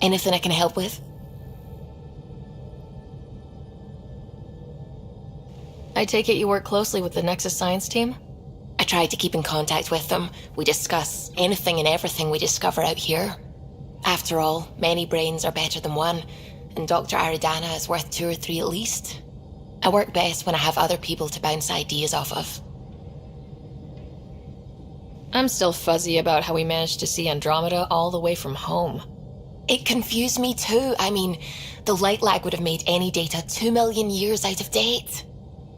Anything I can help with? I take it you work closely with the Nexus Science team? I try to keep in contact with them. We discuss anything and everything we discover out here. After all, many brains are better than one, and Dr. Aridana is worth 2 or 3 at least. I work best when I have other people to bounce ideas off of. I'm still fuzzy about how we managed to see Andromeda all the way from home. It confused me too. I mean, the light lag would have made any data 2 million years out of date.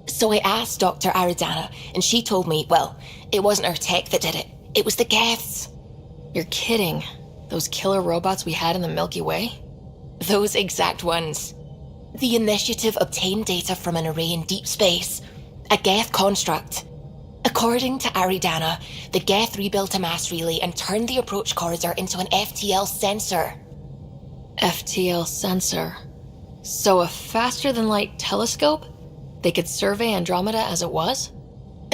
So I asked Dr. Aridana, and she told me, well, it wasn't our tech that did it. It was the Geths. You're kidding. Those killer robots we had in the Milky Way? Those exact ones. The initiative obtained data from an array in deep space, a Geth construct. According to Aridana, the Geth rebuilt a mass relay and turned the approach corridor into an FTL sensor. FTL sensor. So a faster-than-light telescope? They could survey Andromeda as it was?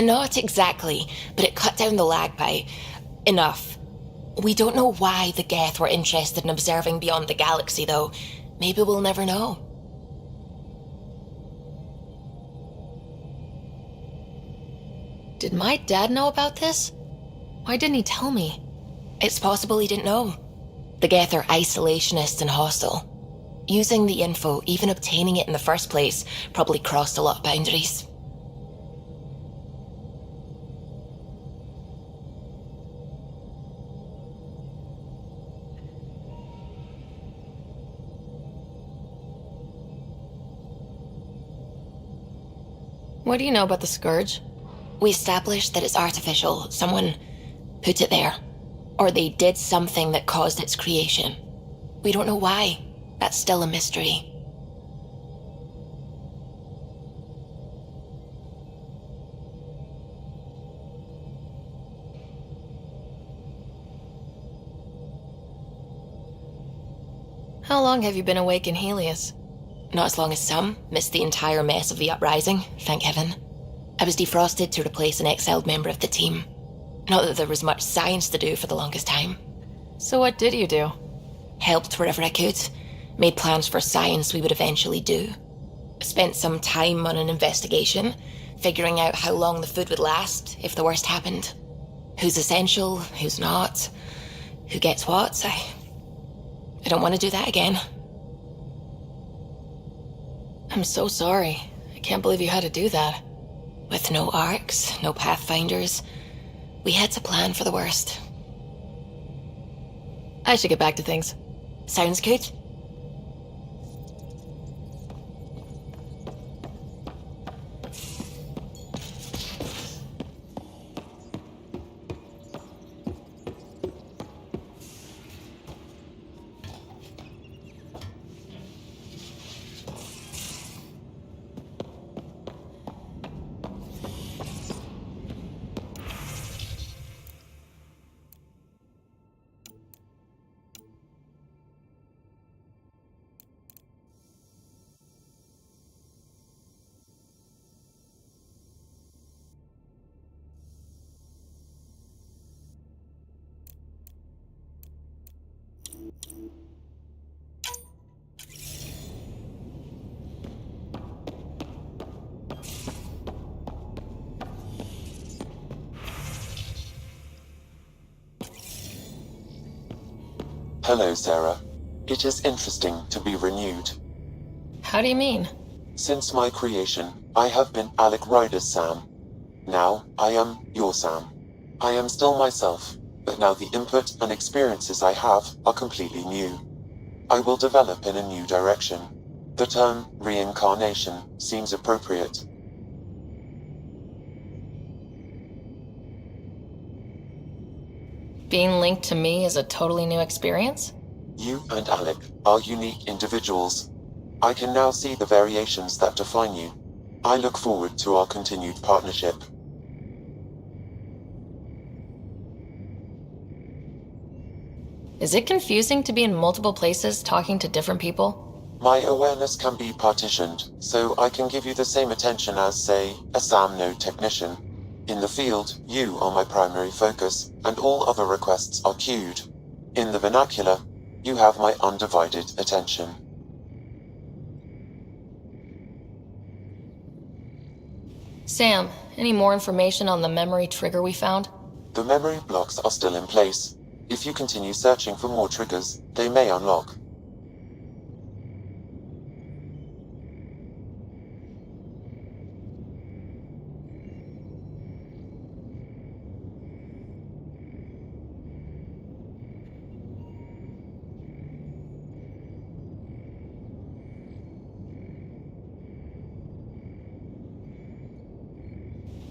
Not exactly, but it cut down the lag by enough. We don't know why the Geth were interested in observing beyond the galaxy, though. Maybe we'll never know. Did my dad know about this? Why didn't he tell me? It's possible he didn't know. The Geth are isolationists and hostile. Using the info, even obtaining it in the first place, probably crossed a lot of boundaries. What do you know about the Scourge? We established that it's artificial. Someone put it there. Or they did something that caused its creation. We don't know why. That's still a mystery. How long have you been awake in Helios? Not as long as some. Missed the entire mess of the uprising, thank heaven. I was defrosted to replace an exiled member of the team. Not that there was much science to do for the longest time. So what did you do? Helped wherever I could. Made plans for science we would eventually do. Spent some time on an investigation, figuring out how long the food would last if the worst happened. Who's essential, who's not, who gets what. I don't want to do that again. I'm so sorry. I can't believe you had to do that. With no arcs, no pathfinders, we had to plan for the worst. I should get back to things. Sounds good. Hello, Sarah. It is interesting to be renewed. How do you mean? Since my creation, I have been Alec Ryder's Sam. Now, I am your Sam. I am still myself, but now the input and experiences I have are completely new. I will develop in a new direction. The term reincarnation seems appropriate. Being linked to me is a totally new experience? You and Alec are unique individuals. I can now see the variations that define you. I look forward to our continued partnership. Is it confusing to be in multiple places talking to different people? My awareness can be partitioned, so I can give you the same attention as, say, a SAM node technician. In the field, you are my primary focus, and all other requests are queued. In the vernacular, You have my undivided attention. Sam, any more information on the memory trigger we found? The memory blocks are still in place. If you continue searching for more triggers, they may unlock.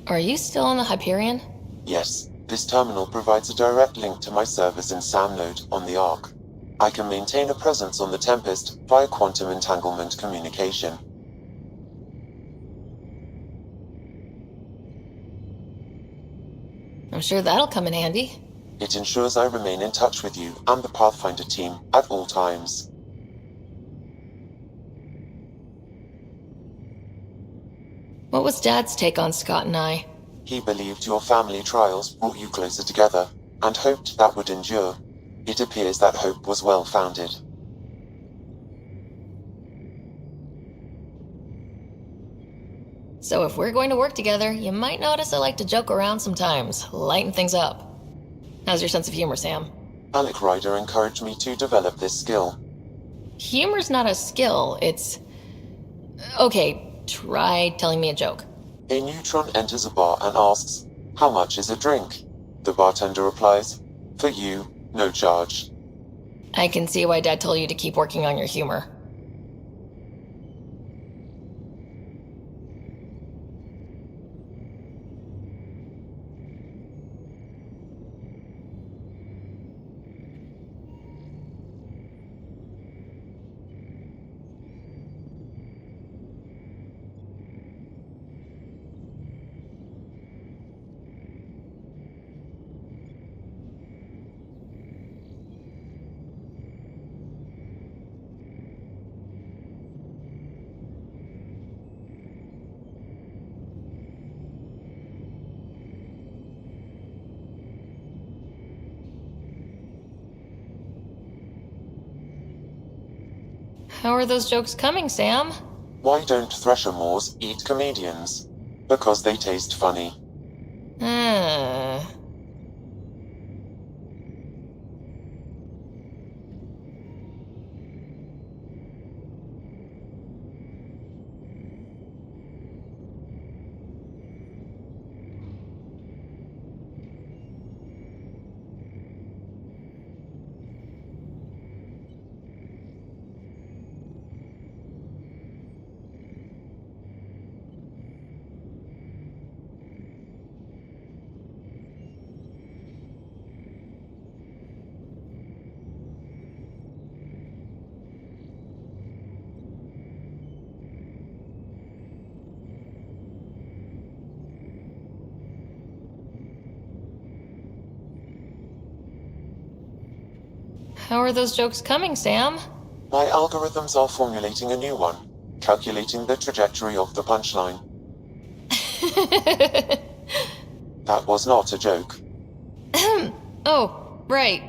Are you still on the Hyperion? Yes, this terminal provides a direct link to my servers in SamNode on the Ark. I can maintain a presence on the Tempest via quantum entanglement communication. I'm sure that'll come in handy. It ensures I remain in touch with you and the Pathfinder team at all times. What was Dad's take on Scott and I? He believed your family trials brought you closer together, and hoped that would endure. It appears that hope was well-founded. So if we're going to work together, you might notice I like to joke around sometimes, lighten things up. How's your sense of humor, Sam? Alec Ryder encouraged me to develop this skill. Humor's not a skill, it's... Okay, try telling me a joke. A neutron enters a bar and asks, "How much is a drink?" The bartender replies, "For you, no charge." I can see why Dad told you to keep working on your humor. How are those jokes coming, Sam? Why don't Thresher Moors eat comedians? Because they taste funny. Hmm. How are those jokes coming, Sam? My algorithms are formulating a new one, calculating the trajectory of the punchline. That was not a joke. Oh, right.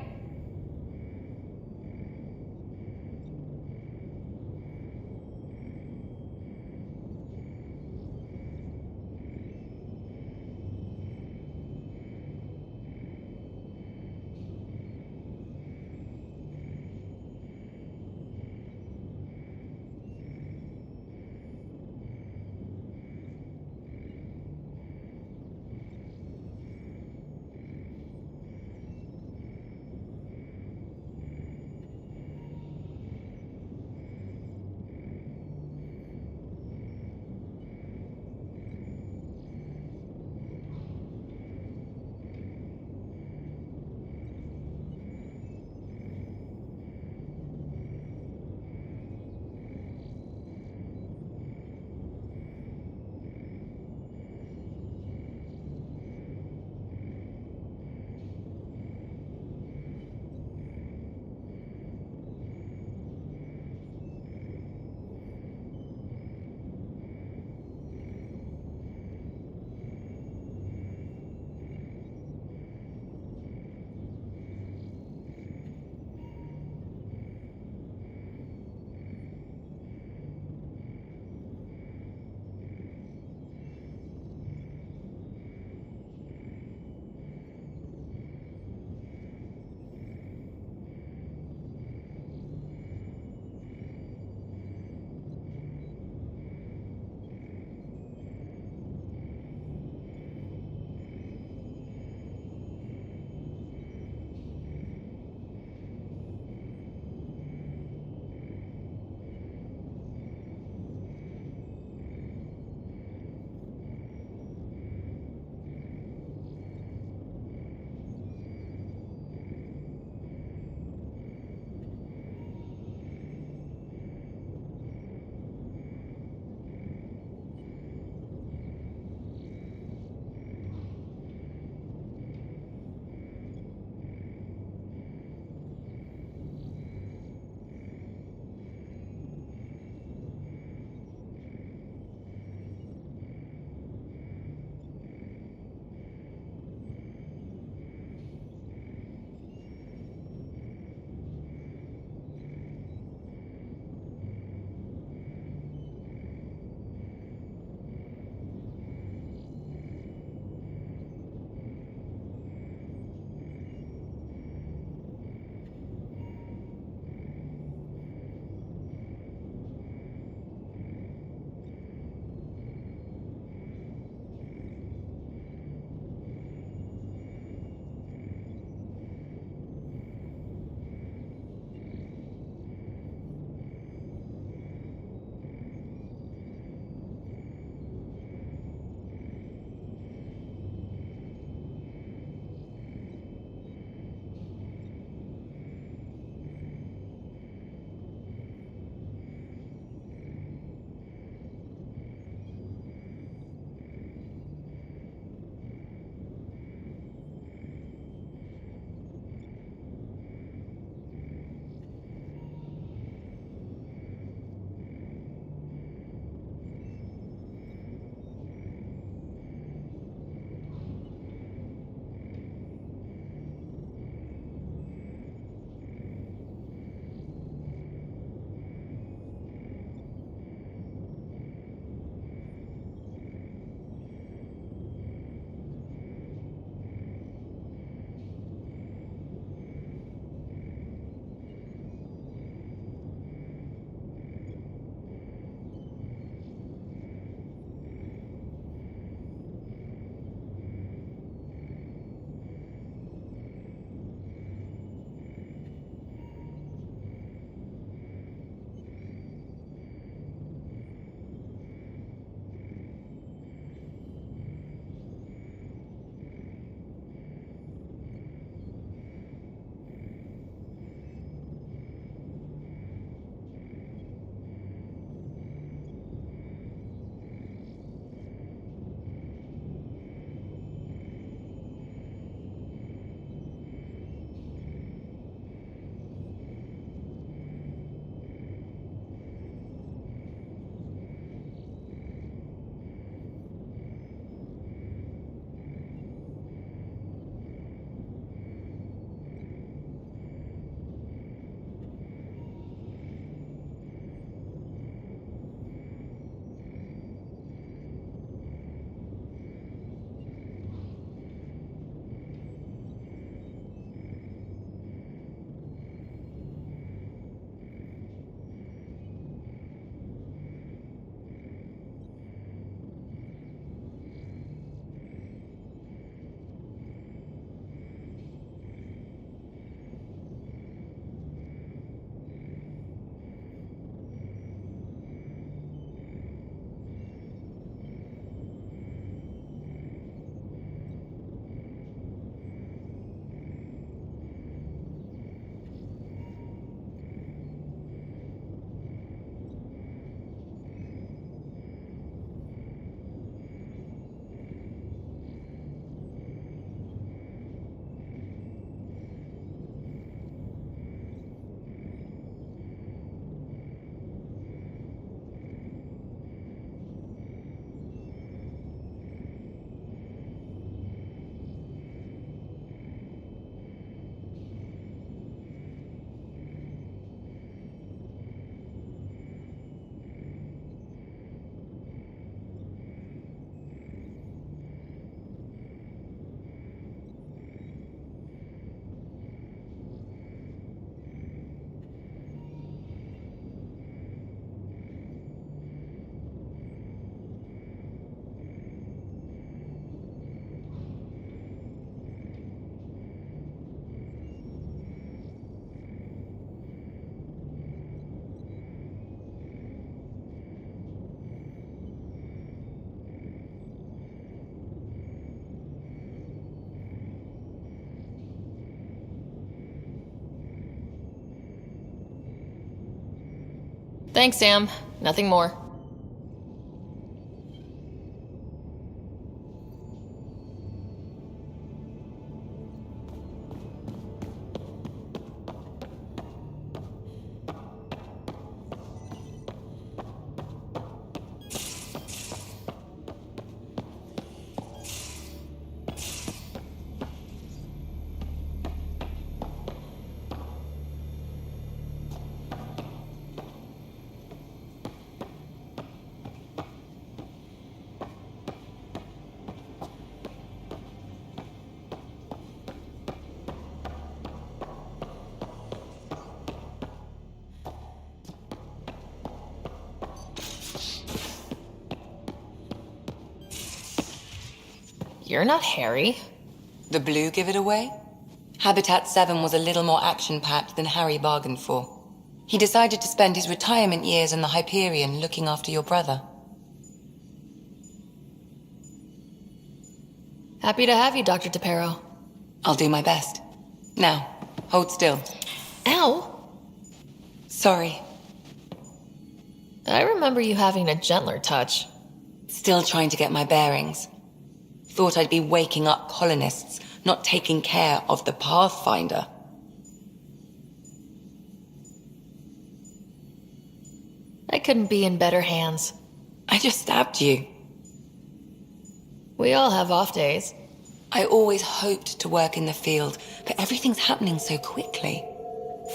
Thanks, Sam. Nothing more. You're not Harry. The blue give it away? Habitat 7 was a little more action-packed than Harry bargained for. He decided to spend his retirement years in the Hyperion looking after your brother. Happy to have you, Dr. Tapero. I'll do my best. Now, hold still. Ow! Sorry. I remember you having a gentler touch. Still trying to get my bearings. Thought I'd be waking up colonists, not taking care of the Pathfinder. I couldn't be in better hands. I just stabbed you. We all have off days. I always hoped to work in the field, but everything's happening so quickly.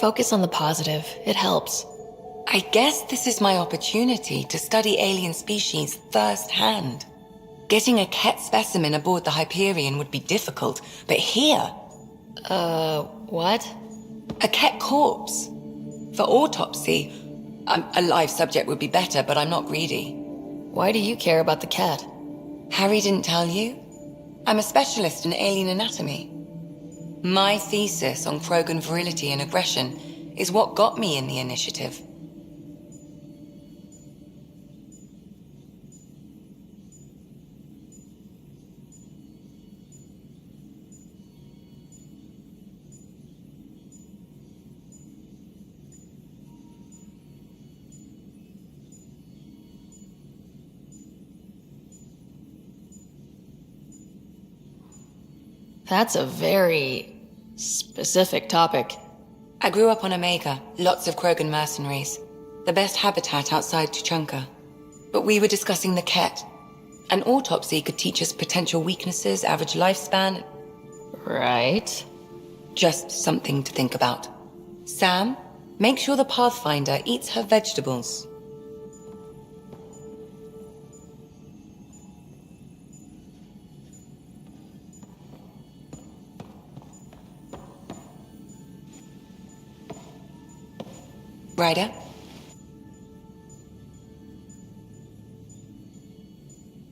Focus on the positive. It helps. I guess this is my opportunity to study alien species firsthand. Getting a Ket specimen aboard the Hyperion would be difficult, but here... What? A Ket corpse. For autopsy, a live subject would be better, but I'm not greedy. Why do you care about the cat? Harry didn't tell you? I'm a specialist in alien anatomy. My thesis on Krogan virility and aggression is what got me in the initiative. That's a very specific topic. I grew up on Omega, lots of Krogan mercenaries. The best habitat outside Tuchanka. But we were discussing the Ket. An autopsy could teach us potential weaknesses, average lifespan. Right. Just something to think about. Sam, make sure the Pathfinder eats her vegetables. Ryder?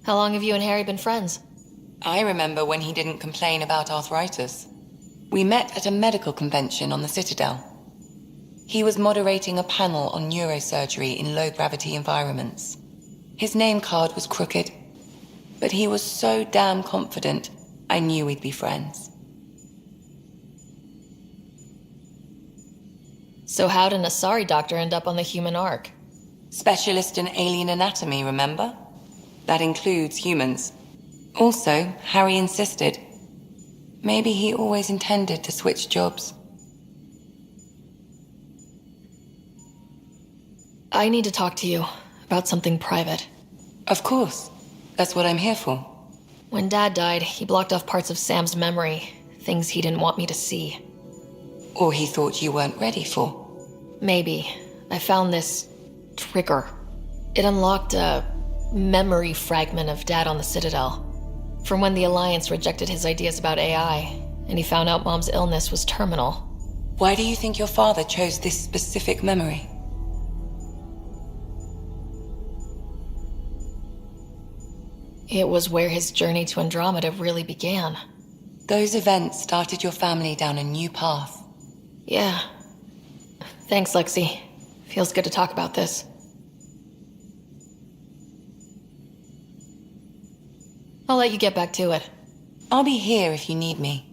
How long have you and Harry been friends? I remember when he didn't complain about arthritis. We met at a medical convention on the Citadel. He was moderating a panel on neurosurgery in low-gravity environments. His name card was crooked, but he was so damn confident, I knew we'd be friends. So how did an Asari doctor end up on the human Ark? Specialist in alien anatomy, remember? That includes humans. Also, Harry insisted. Maybe he always intended to switch jobs. I need to talk to you about something private. Of course. That's what I'm here for. When Dad died, he blocked off parts of Sam's memory, things he didn't want me to see. Or he thought you weren't ready for. Maybe. I found this trigger. It unlocked a memory fragment of Dad on the Citadel. From when the Alliance rejected his ideas about AI, and he found out Mom's illness was terminal. Why do you think your father chose this specific memory? It was where his journey to Andromeda really began. Those events started your family down a new path. Yeah. Thanks, Lexi. Feels good to talk about this. I'll let you get back to it. I'll be here if you need me.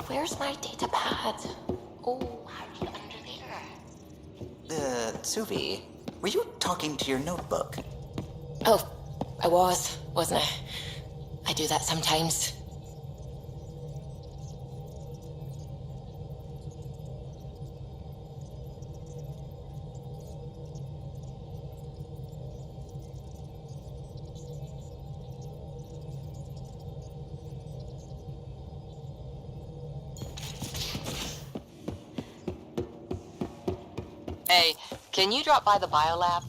Where's my data pad? Oh, how did you get under there? Suvi, were you talking to your notebook? Oh, I wasn't I? I do that sometimes. Hey, can you drop by the biolab?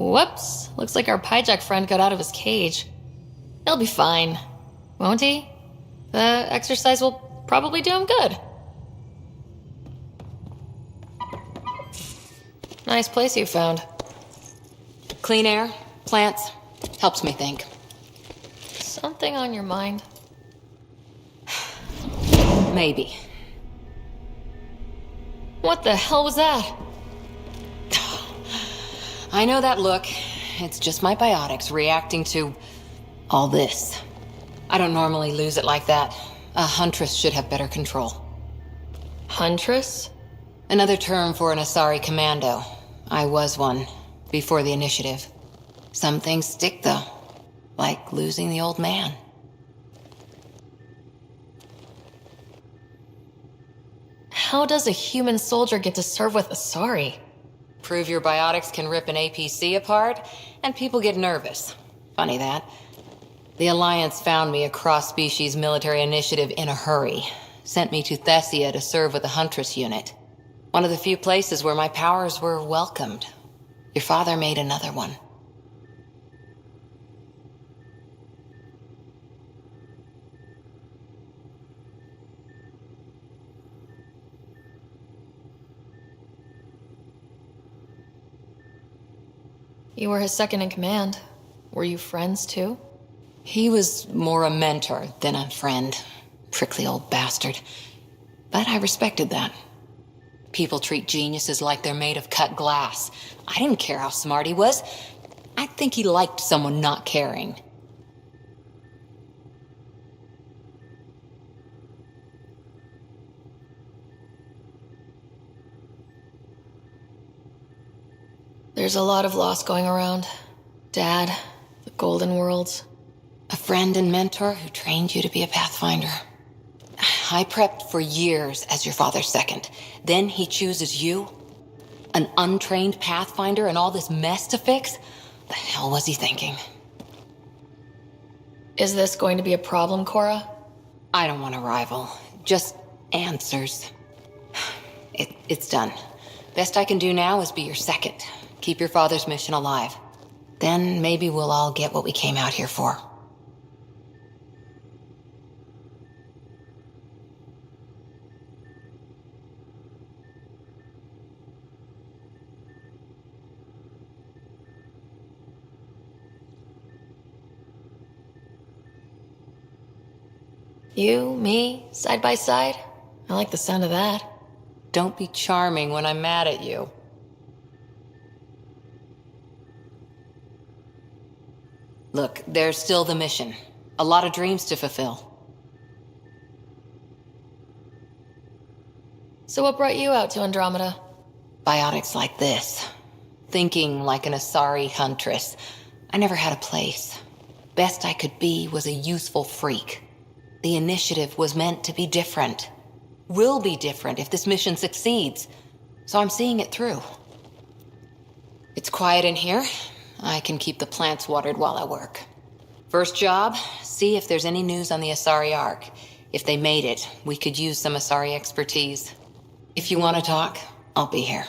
Whoops. Looks like our Pyjack friend got out of his cage. He'll be fine, won't he? The exercise will probably do him good. Nice place you found. Clean air, plants, helps me think. Something on your mind? Maybe. What the hell was that? I know that look. It's just my biotics reacting to all this. I don't normally lose it like that. A huntress should have better control. Huntress? Another term for an Asari commando. I was one, before the initiative. Some things stick, though. Like losing the old man. How does a human soldier get to serve with Asari? Prove your biotics can rip an APC apart, and people get nervous. Funny that. The Alliance found me a cross-species military initiative in a hurry. Sent me to Thessia to serve with the Huntress unit. One of the few places where my powers were welcomed. Your father made another one. You were his second in command. Were you friends too? He was more a mentor than a friend. Prickly old bastard. But I respected that. People treat geniuses like they're made of cut glass. I didn't care how smart he was. I think he liked someone not caring. There's a lot of loss going around. Dad, the Golden Worlds. A friend and mentor who trained you to be a Pathfinder. I prepped for years as your father's second. Then he chooses you? An untrained Pathfinder and all this mess to fix? The hell was he thinking? Is this going to be a problem, Cora? I don't want a rival. Just answers. It's done. Best I can do now is be your second. Keep your father's mission alive. Then maybe we'll all get what we came out here for. You, me, side by side? I like the sound of that. Don't be charming when I'm mad at you. Look, there's still the mission. A lot of dreams to fulfill. So what brought you out to Andromeda? Biotics like this. Thinking like an Asari huntress. I never had a place. Best I could be was a useful freak. The initiative was meant to be different. Will be different if this mission succeeds. So I'm seeing it through. It's quiet in here. I can keep the plants watered while I work. First job, see if there's any news on the Asari Ark. If they made it, we could use some Asari expertise. If you want to talk, I'll be here.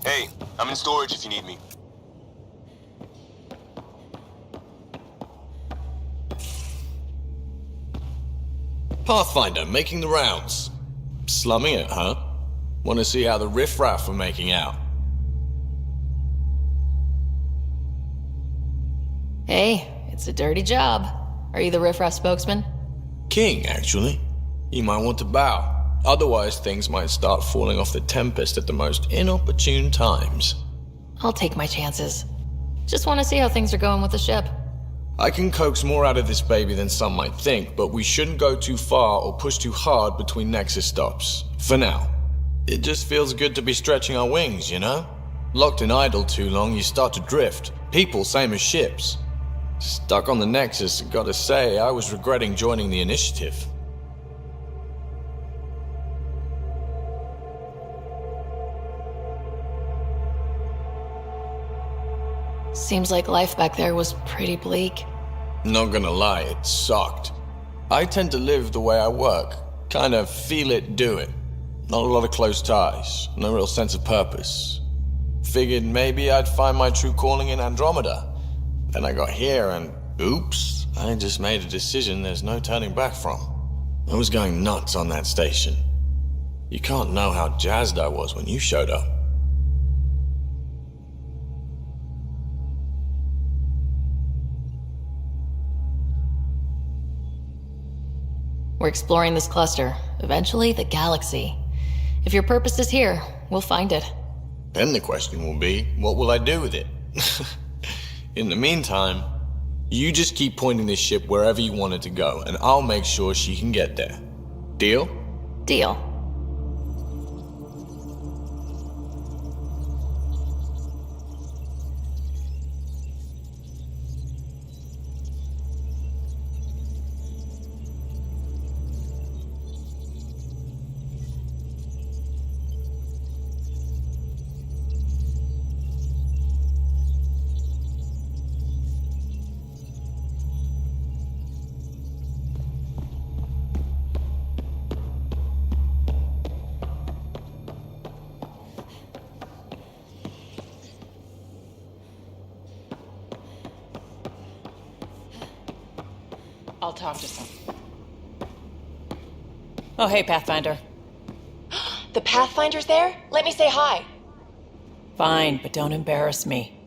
Hey, I'm in storage if you need me. Pathfinder, making the rounds. Slumming it, huh? Want to see how the riffraff are making out? Hey, it's a dirty job. Are you the riffraff spokesman? King, actually. You might want to bow. Otherwise, things might start falling off the Tempest at the most inopportune times. I'll take my chances. Just want to see how things are going with the ship. I can coax more out of this baby than some might think, but we shouldn't go too far or push too hard between Nexus stops. For now. It just feels good to be stretching our wings, you know? Locked and idle too long, you start to drift. People, same as ships. Stuck on the Nexus, gotta say, I was regretting joining the Initiative. Seems like life back there was pretty bleak. Not gonna lie, it sucked. I tend to live the way I work. Kind of feel it, do it. Not a lot of close ties, no real sense of purpose. Figured maybe I'd find my true calling in Andromeda. Then I got here and, oops, I just made a decision there's no turning back from. I was going nuts on that station. You can't know how jazzed I was when you showed up. We're exploring this cluster, eventually the galaxy. If your purpose is here, we'll find it. Then the question will be, what will I do with it? In the meantime, you just keep pointing this ship wherever you want it to go, and I'll make sure she can get there. Deal? Deal. I'll talk to some. Oh, hey, Pathfinder. The Pathfinder's there? Let me say hi. Fine, but don't embarrass me.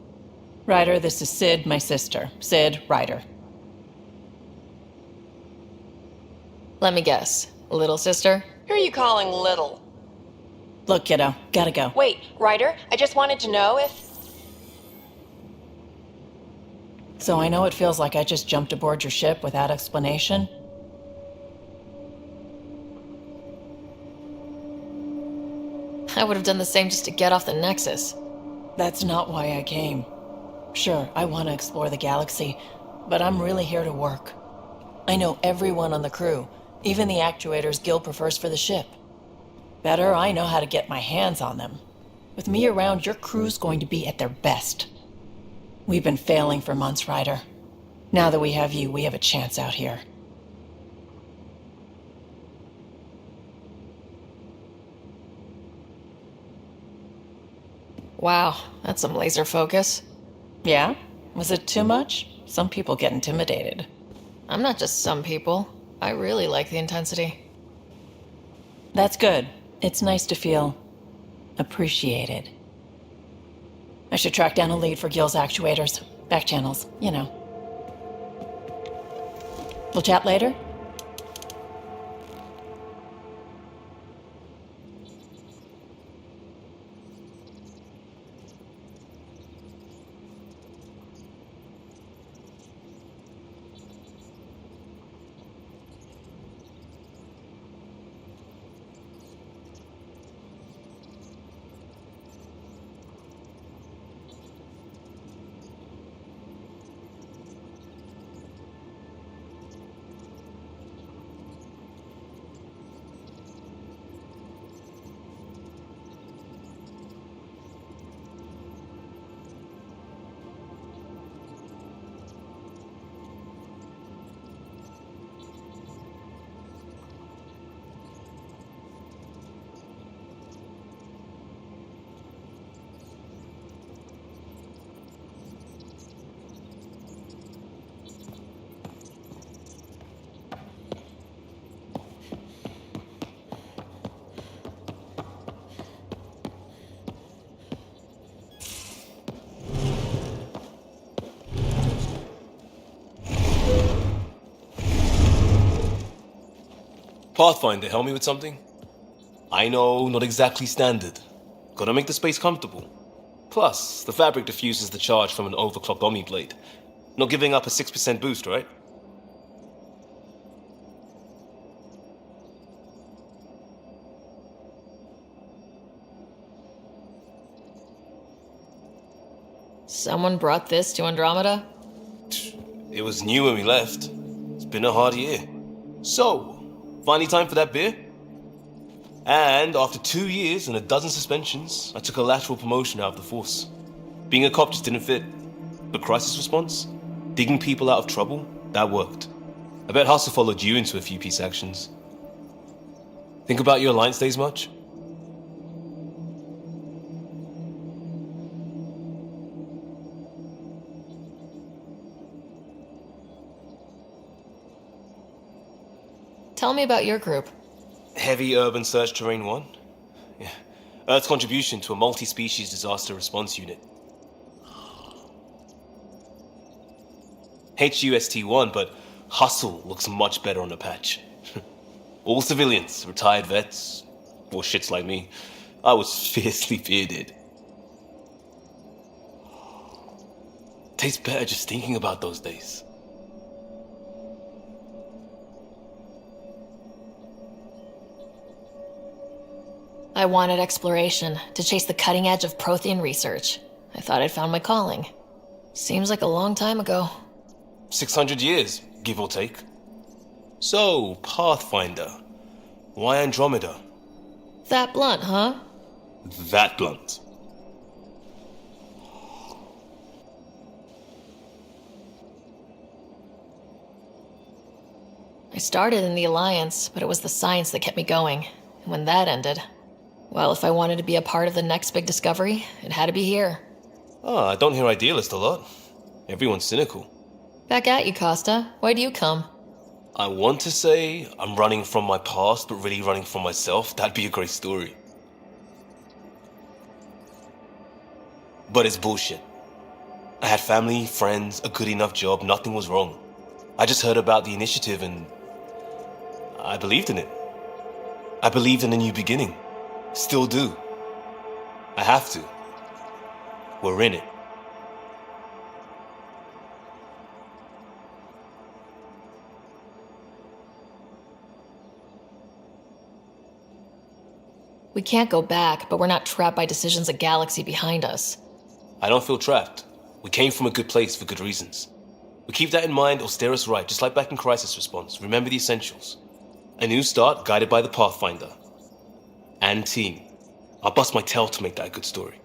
Ryder, this is Sid, my sister. Sid, Ryder. Let me guess. Little sister? Who are you calling little? Look, kiddo, gotta go. Wait, Ryder, I just wanted to know if... So I know it feels like I just jumped aboard your ship without explanation. I would have done the same just to get off the Nexus. That's not why I came. Sure, I want to explore the galaxy, but I'm really here to work. I know everyone on the crew, even the actuators Gil prefers for the ship. Better, I know how to get my hands on them. With me around, your crew's going to be at their best. We've been failing for months, Ryder. Now that we have you, we have a chance out here. Wow, that's some laser focus. Yeah? Was it too much? Some people get intimidated. I'm not just some people. I really like the intensity. That's good. It's nice to feel appreciated. I should track down a lead for Gil's actuators. Back channels, you know. We'll chat later? Pathfinder, help me with something? I know, not exactly standard. Gotta make the space comfortable. Plus, the fabric diffuses the charge from an overclocked Omni blade. Not giving up a 6% boost, right? Someone brought this to Andromeda? It was new when we left. It's been a hard year. So, finally time for that beer? And after 2 years and a dozen suspensions, I took a lateral promotion out of the force. Being a cop just didn't fit. But crisis response? Digging people out of trouble? That worked. I bet Hustle followed you into a few peace actions. Think about your Alliance days much? Tell me about your group. Heavy Urban Search Terrain 1? Yeah. Earth's contribution to a multi-species disaster response unit. HUST-1, but Hustle looks much better on the patch. All civilians, retired vets, or shits like me. I was fiercely bearded. Tastes better just thinking about those days. I wanted exploration, to chase the cutting edge of Prothean research. I thought I'd found my calling. Seems like a long time ago. 600 years, give or take. So, Pathfinder. Why Andromeda? That blunt, huh? That blunt. I started in the Alliance, but it was the science that kept me going. And when that ended, well, if I wanted to be a part of the next big discovery, it had to be here. I don't hear idealist a lot. Everyone's cynical. Back at you, Costa. Why do you come? I want to say I'm running from my past, but really running from myself. That'd be a great story. But it's bullshit. I had family, friends, a good enough job, nothing was wrong. I just heard about the initiative and I believed in it. I believed in a new beginning. Still do. I have to. We're in it. We can't go back, but we're not trapped by decisions a galaxy behind us. I don't feel trapped. We came from a good place for good reasons. We keep that in mind or steer us right, just like back in Crisis Response. Remember the essentials. A new start guided by the Pathfinder. And team. I'll bust my tail to make that a good story.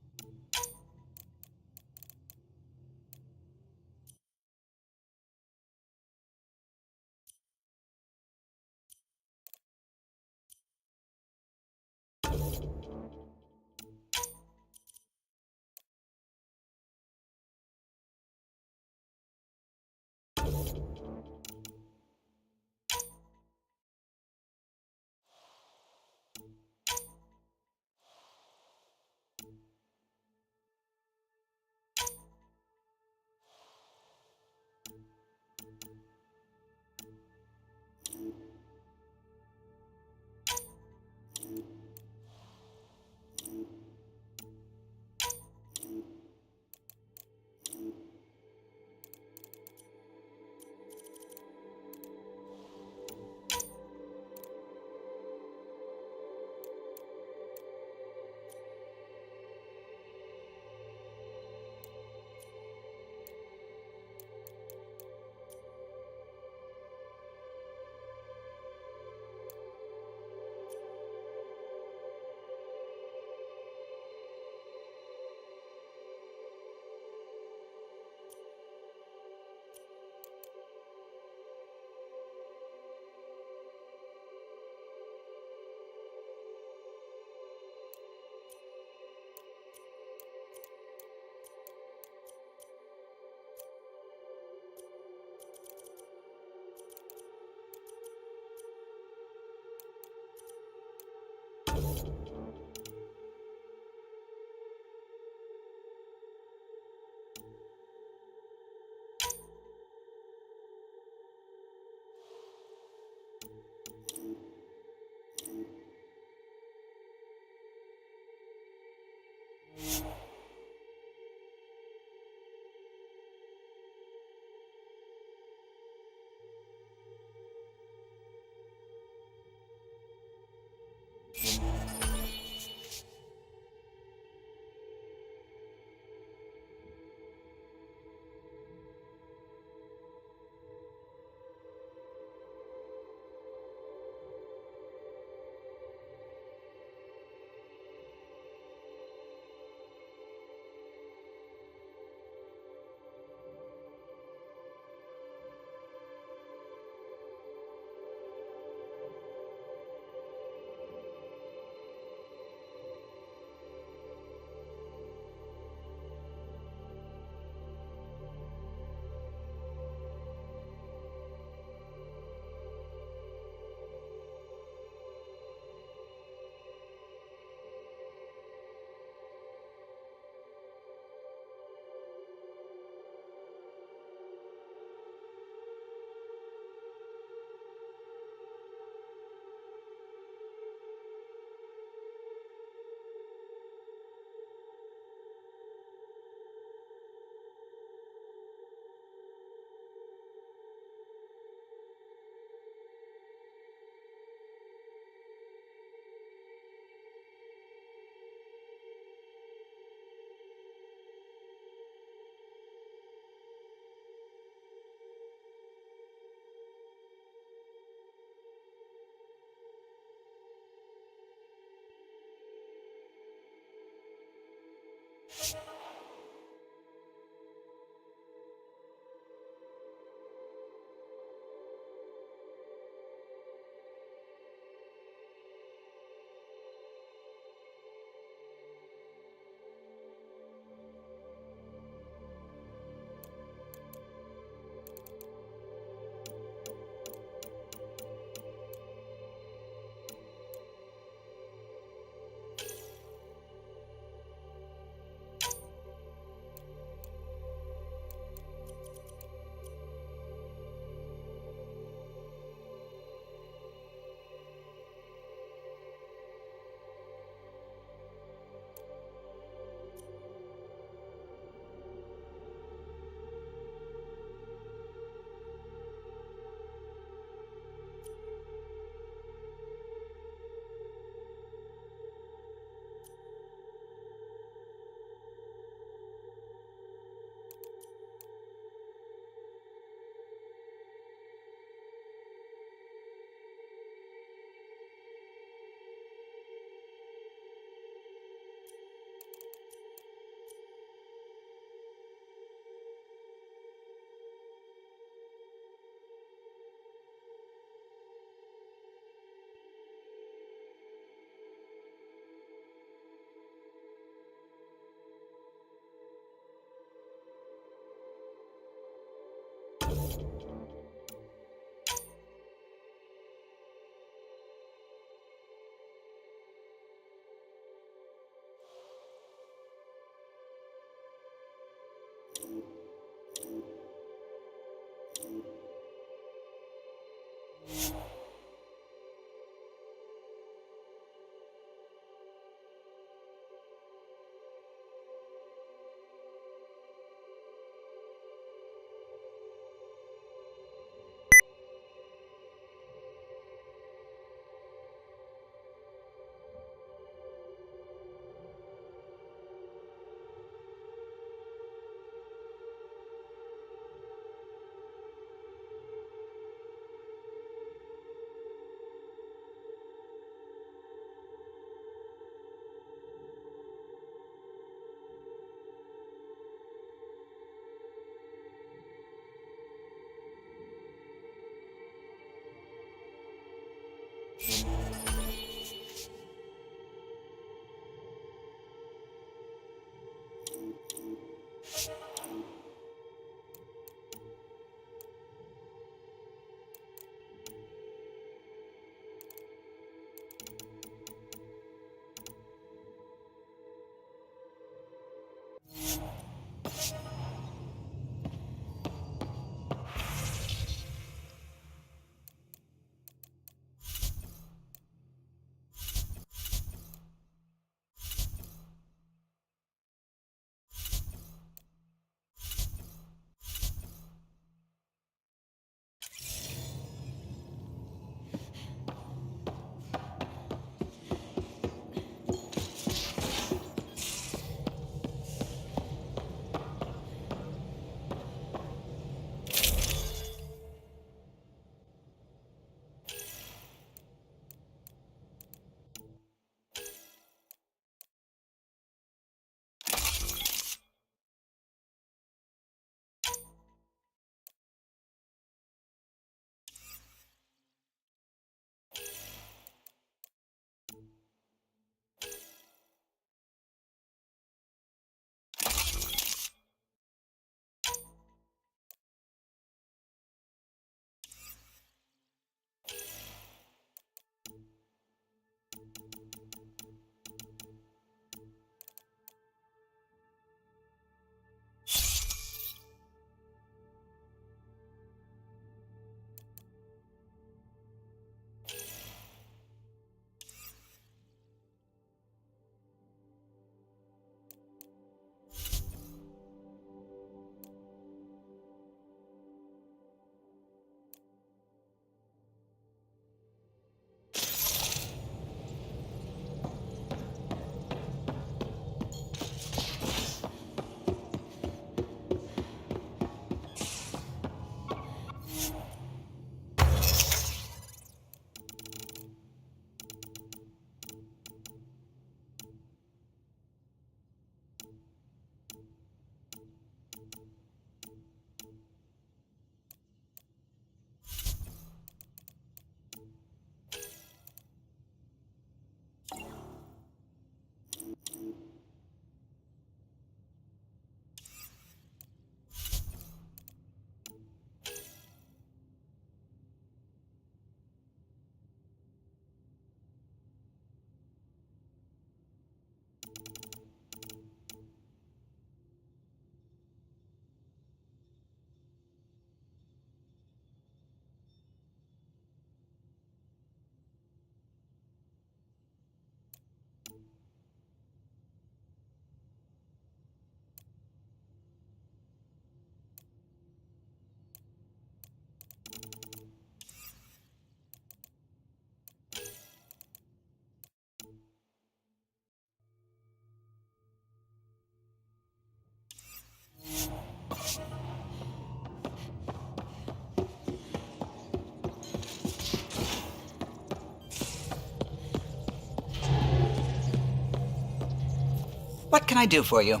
What can I do for you?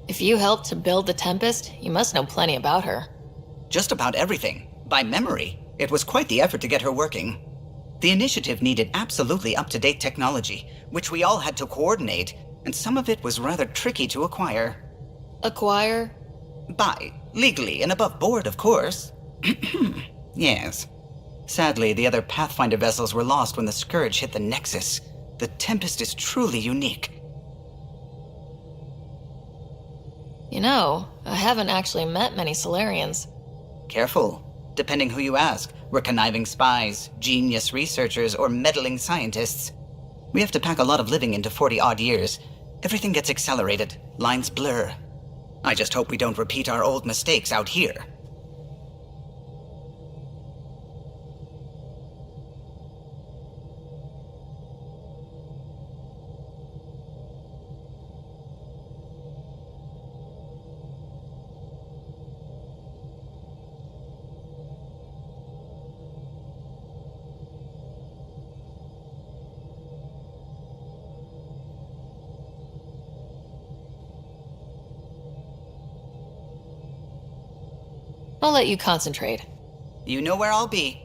If you helped to build the Tempest, you must know plenty about her. Just about everything. By memory. It was quite the effort to get her working. The initiative needed absolutely up-to-date technology, which we all had to coordinate, and some of it was rather tricky to acquire. Acquire? Buy. Legally and above board, of course. Yes. Sadly, the other Pathfinder vessels were lost when the Scourge hit the Nexus. The Tempest is truly unique. You know, I haven't actually met many Solarians. Careful. Depending who you ask, we're conniving spies, genius researchers, or meddling scientists. We have to pack a lot of living into 40-odd years. Everything gets accelerated, lines blur. I just hope we don't repeat our old mistakes out here. I'll let you concentrate. You know where I'll be.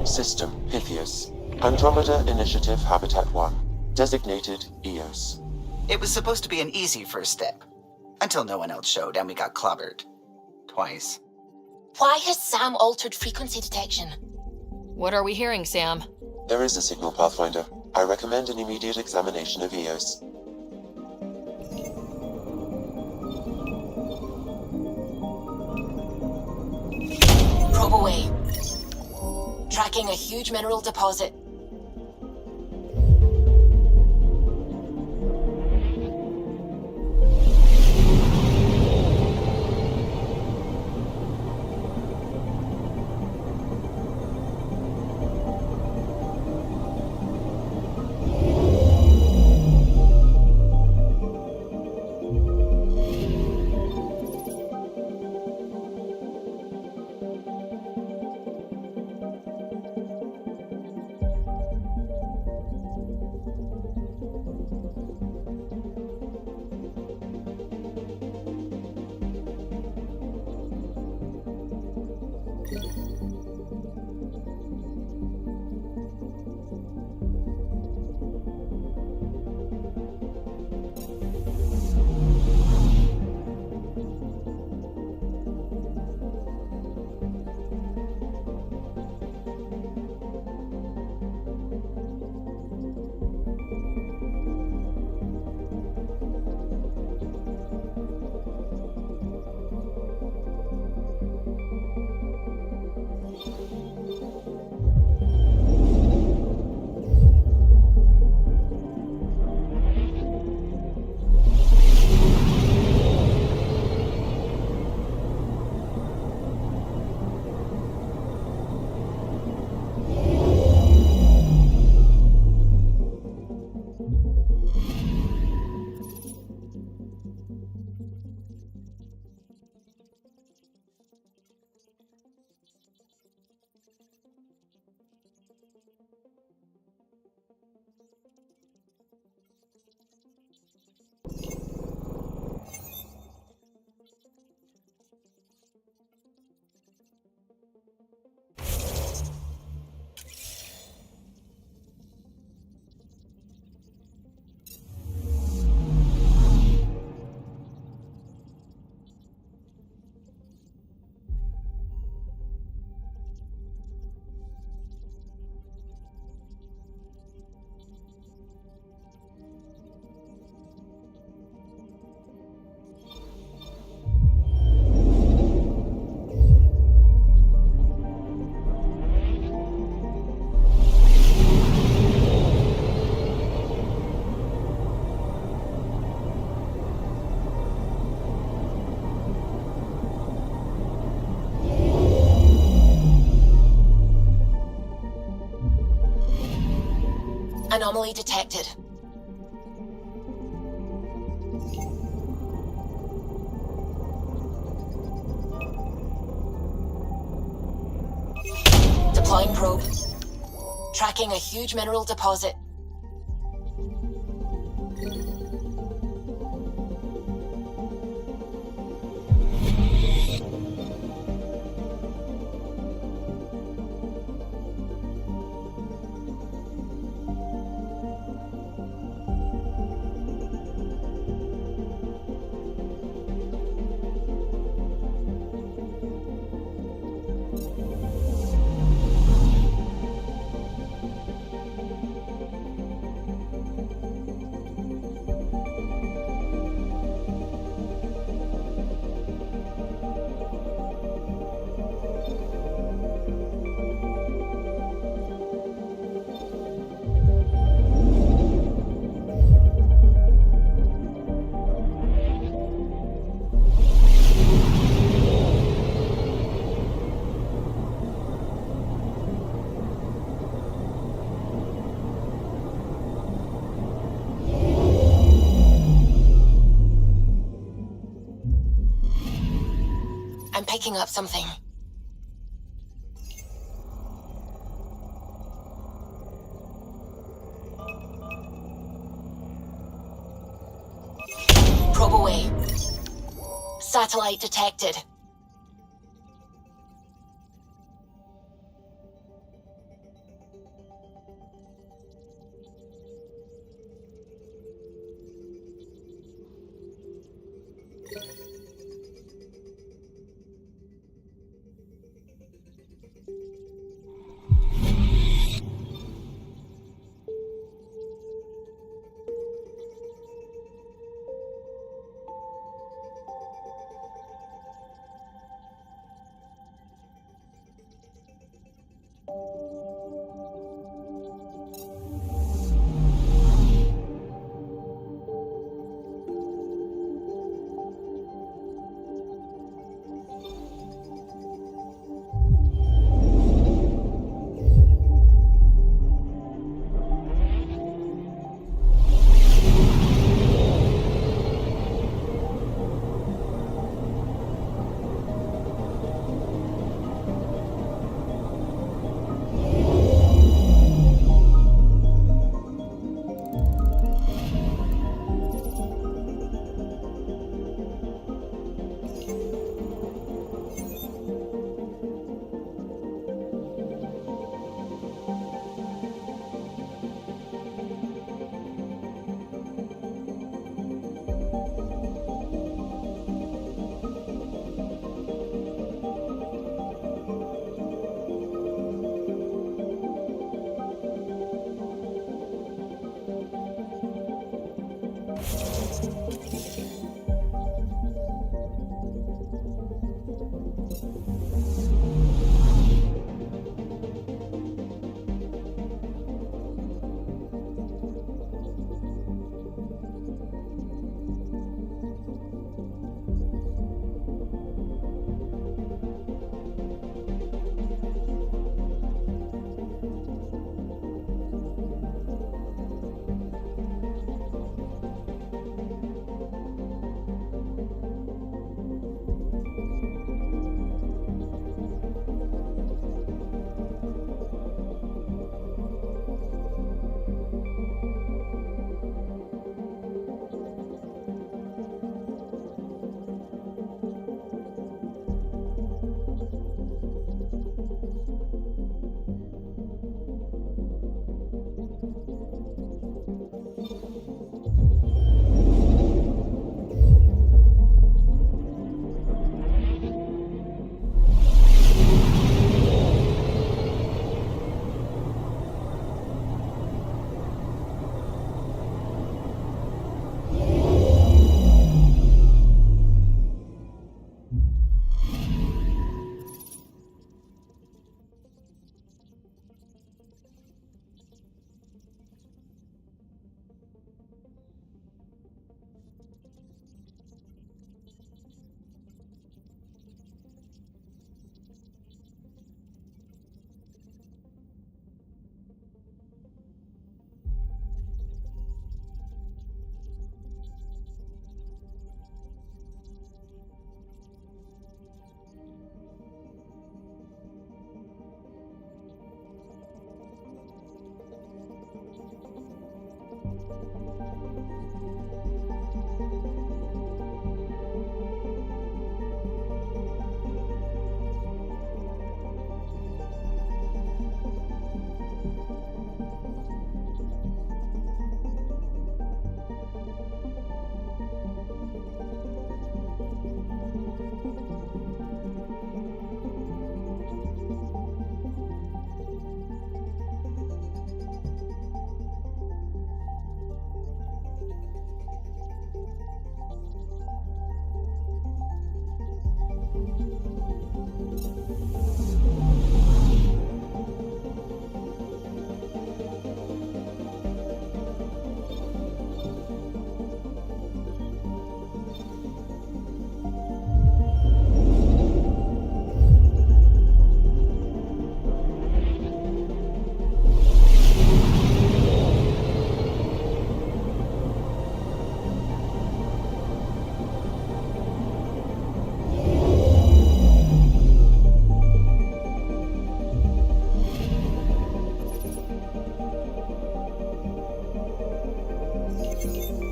System Pythias. Andromeda Initiative Habitat 1. Designated EOS. It was supposed to be an easy first step. Until no one else showed and we got clobbered. Twice. Why has Sam altered frequency detection? What are we hearing, Sam? There is a signal, Pathfinder. I recommend an immediate examination of EOS. Probe away. Tracking a huge mineral deposit. Anomaly detected. Deploying probe. Tracking a huge mineral deposit. I'm picking up something. Probe away. Satellite detected.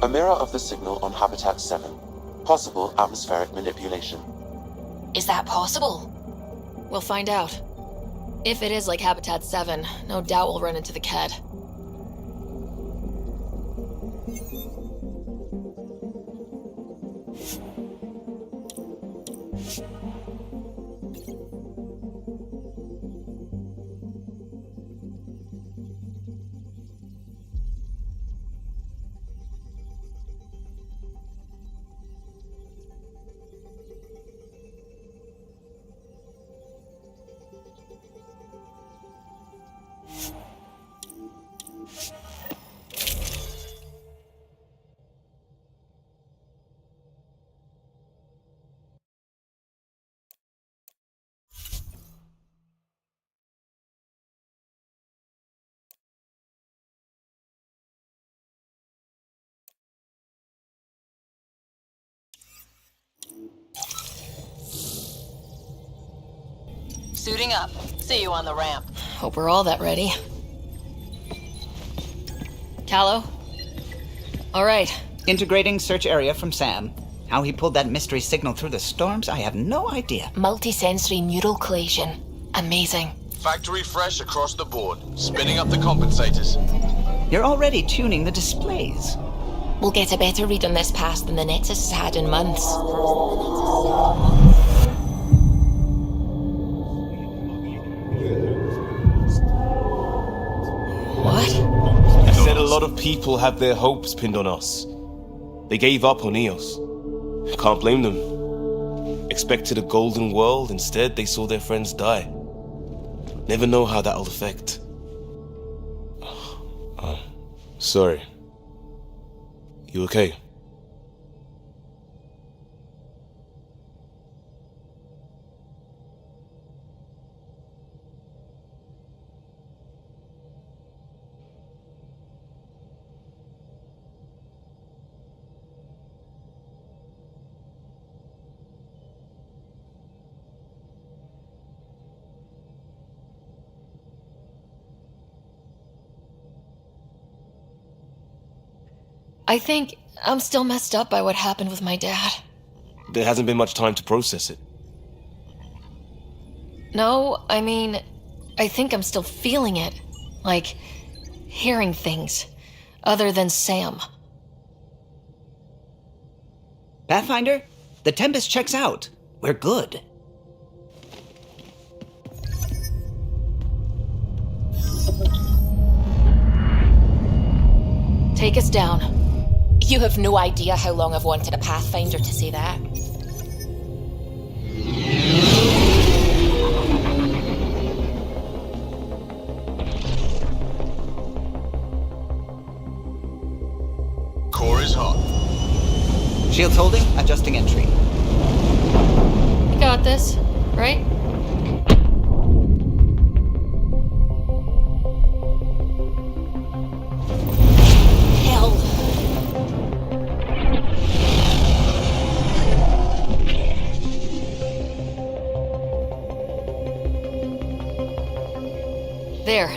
A mirror of the signal on Habitat 7. Possible atmospheric manipulation. Is that possible? We'll find out. If it is like Habitat 7, no doubt we'll run into the Ked. Suiting up. See you on the ramp. Hope we're all that ready. Callow? All right. Integrating search area from Sam. How he pulled that mystery signal through the storms, I have no idea. Multisensory neural collation. Amazing. Factory fresh across the board. Spinning up the compensators. You're already tuning the displays. We'll get a better read on this pass than the Nexus has had in months. What? I said a lot of people have their hopes pinned on us. They gave up on Eos. I can't blame them. Expected a golden world, instead they saw their friends die. Never know how that'll affect. Sorry. You okay? I think I'm still messed up by what happened with my dad. There hasn't been much time to process it. No, I mean, I think I'm still feeling it. Like, hearing things. Other than Sam. Pathfinder, the Tempest checks out. We're good. Take us down. You have no idea how long I've wanted a Pathfinder to say that. Core is hot. Shields holding, adjusting entry. You got this, right? Hell. There.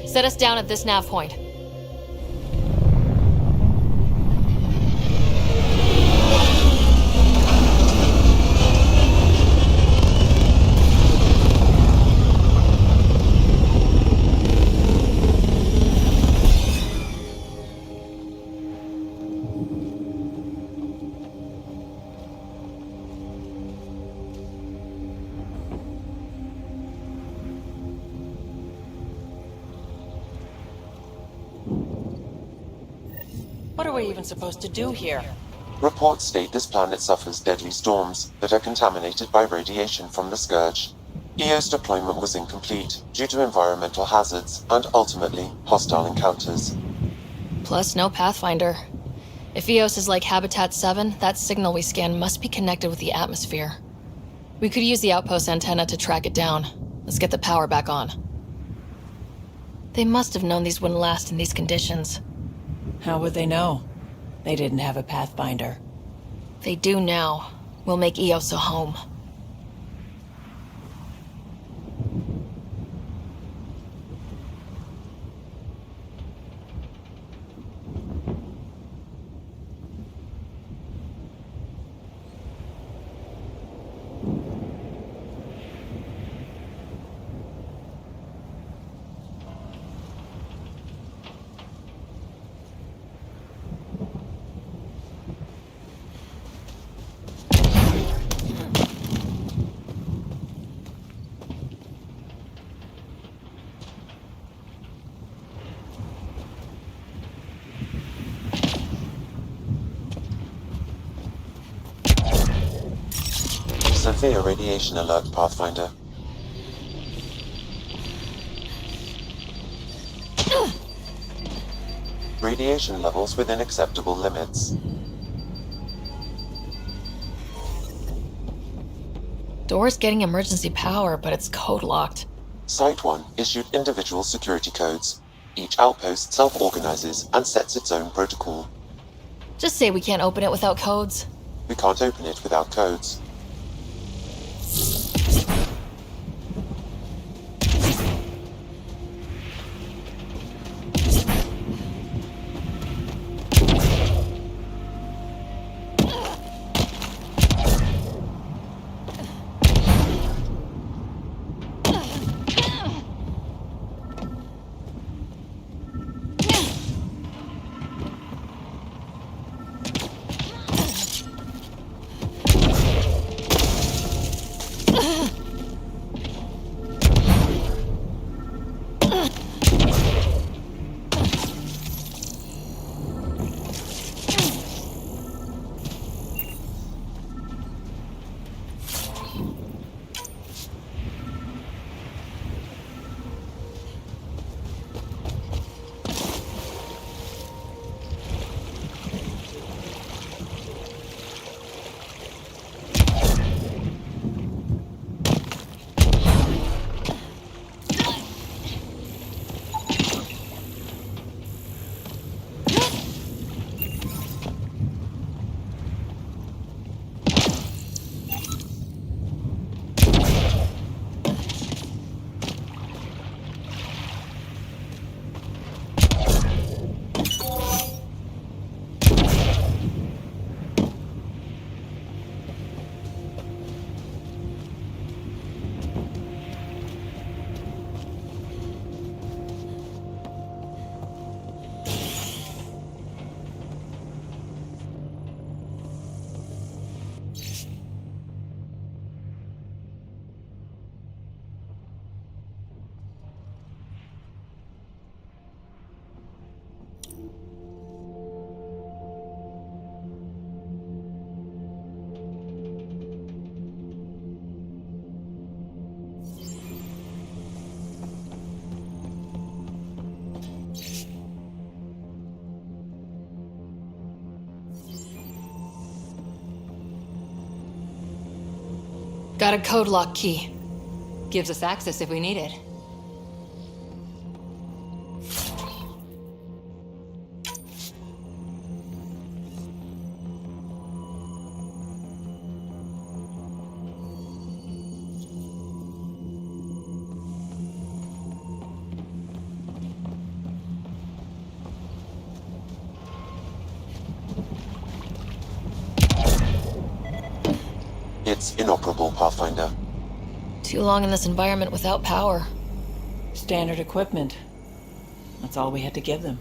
Set us down at this nav point. What are we even supposed to do here? Reports state this planet suffers deadly storms that are contaminated by radiation from the Scourge. EO's deployment was incomplete due to environmental hazards and ultimately hostile encounters. Plus, no Pathfinder. If Eos is like Habitat 7, that signal we scan must be connected with the atmosphere. We could use the outpost antenna to track it down. Let's get the power back on. They must have known these wouldn't last in these conditions. How would they know? They didn't have a Pathfinder. They do now. We'll make Eos a home. Severe radiation alert, Pathfinder. Radiation levels within acceptable limits. Door's getting emergency power, but it's code locked. Site 1 issued individual security codes. Each outpost self-organizes and sets its own protocol. Just say we can't open it without codes. We can't open it without codes. Got a code lock key. Gives us access if we need it. It's inoperable, Pathfinder. Too long in this environment without power. Standard equipment. That's all we had to give them.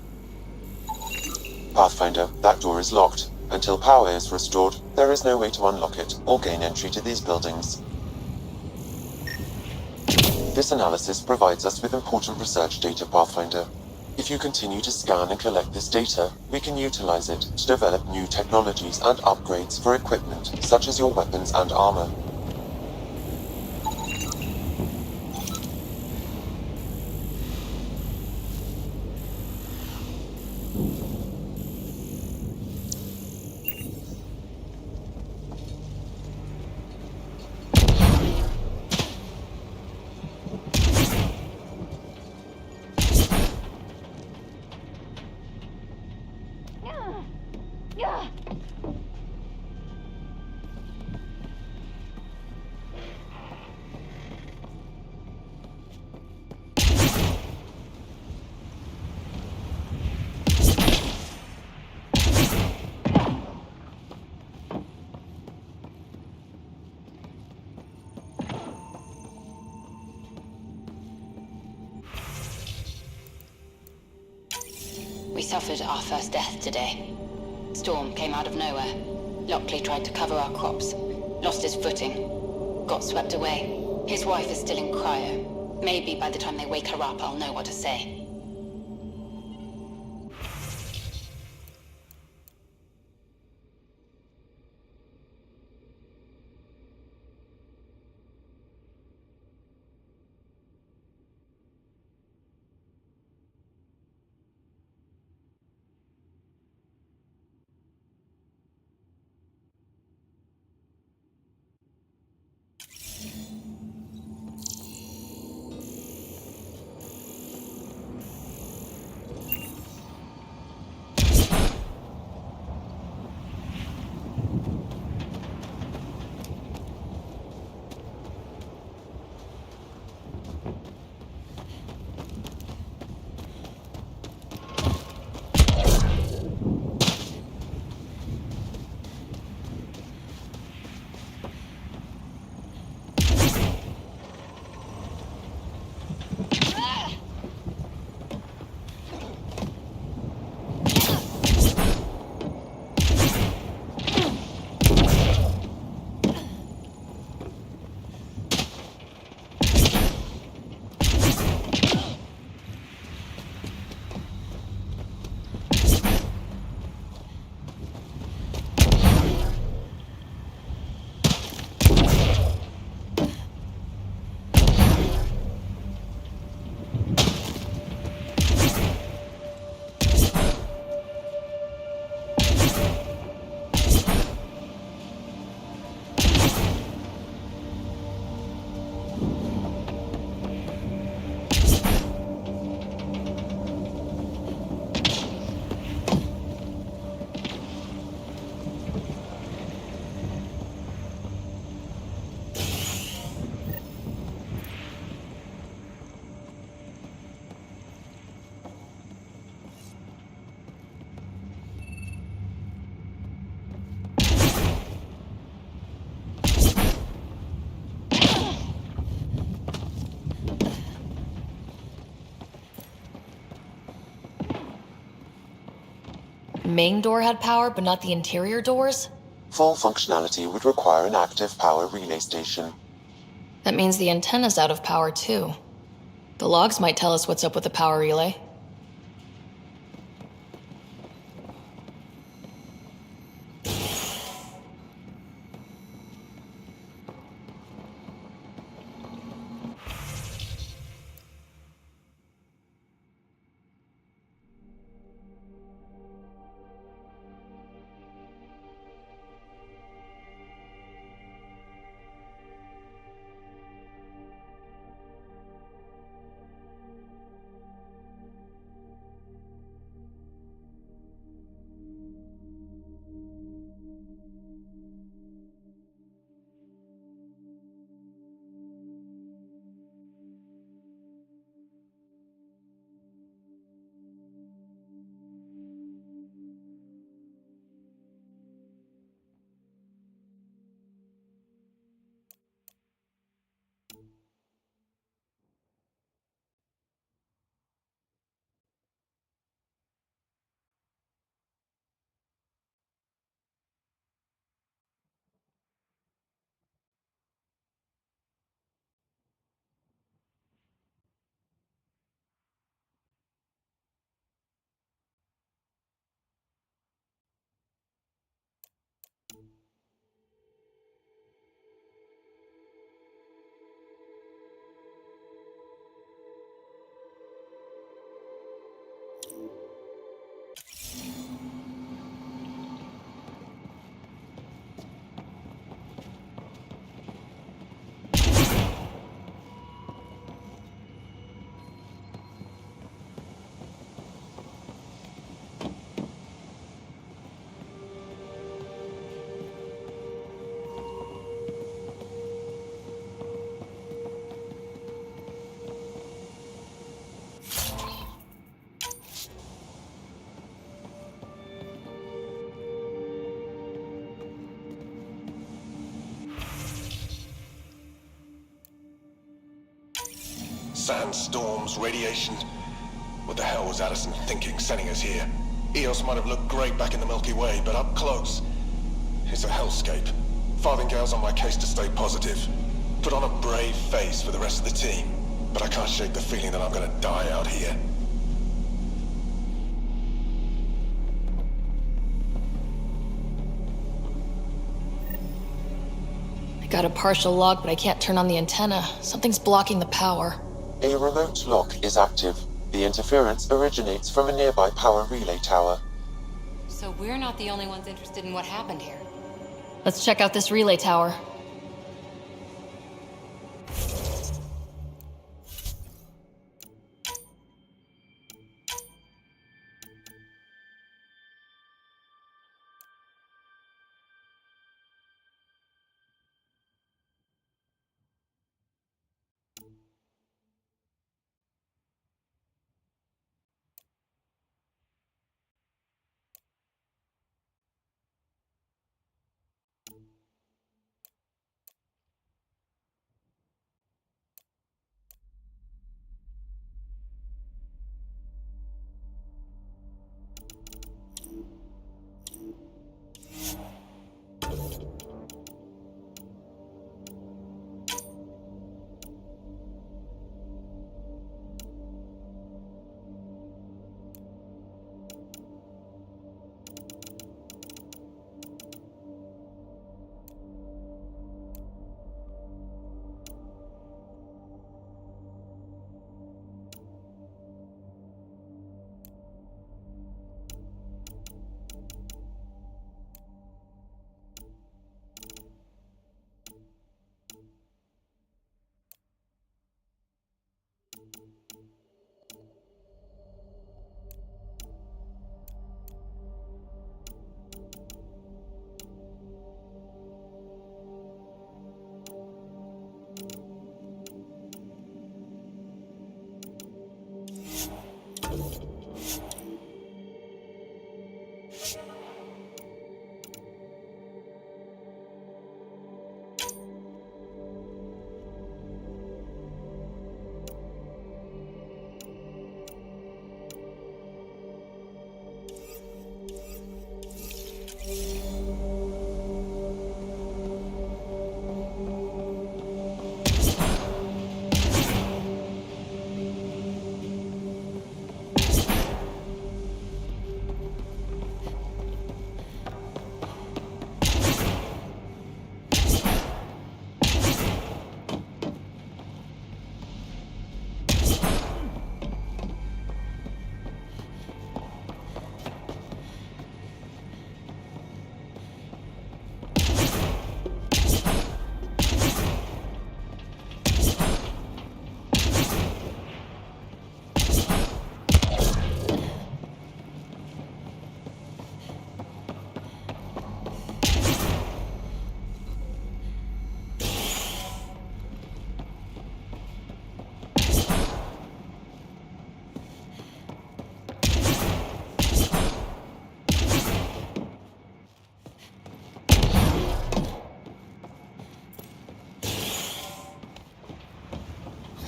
Pathfinder, that door is locked. Until power is restored, there is no way to unlock it or gain entry to these buildings. This analysis provides us with important research data, Pathfinder. If you continue to scan and collect this data, we can utilize it to develop new technologies and upgrades for equipment, such as your weapons and armor. We suffered our first death today. Storm came out of nowhere. Lockley tried to cover our crops. Lost his footing. Got swept away. His wife is still in cryo. Maybe by the time they wake her up, I'll know what to say. Main door had power, but not the interior doors? Full functionality would require an active power relay station. That means the antenna's out of power, too. The logs might tell us what's up with the power relay. Sandstorms, radiation. What the hell was Addison thinking, sending us here? Eos might have looked great back in the Milky Way, but up close, it's a hellscape. Farthingale's on my case to stay positive. Put on a brave face for the rest of the team, but I can't shake the feeling that I'm gonna die out here. I got a partial log, but I can't turn on the antenna. Something's blocking the power. A remote lock is active. The interference originates from a nearby power relay tower. So we're not the only ones interested in what happened here. Let's check out this relay tower.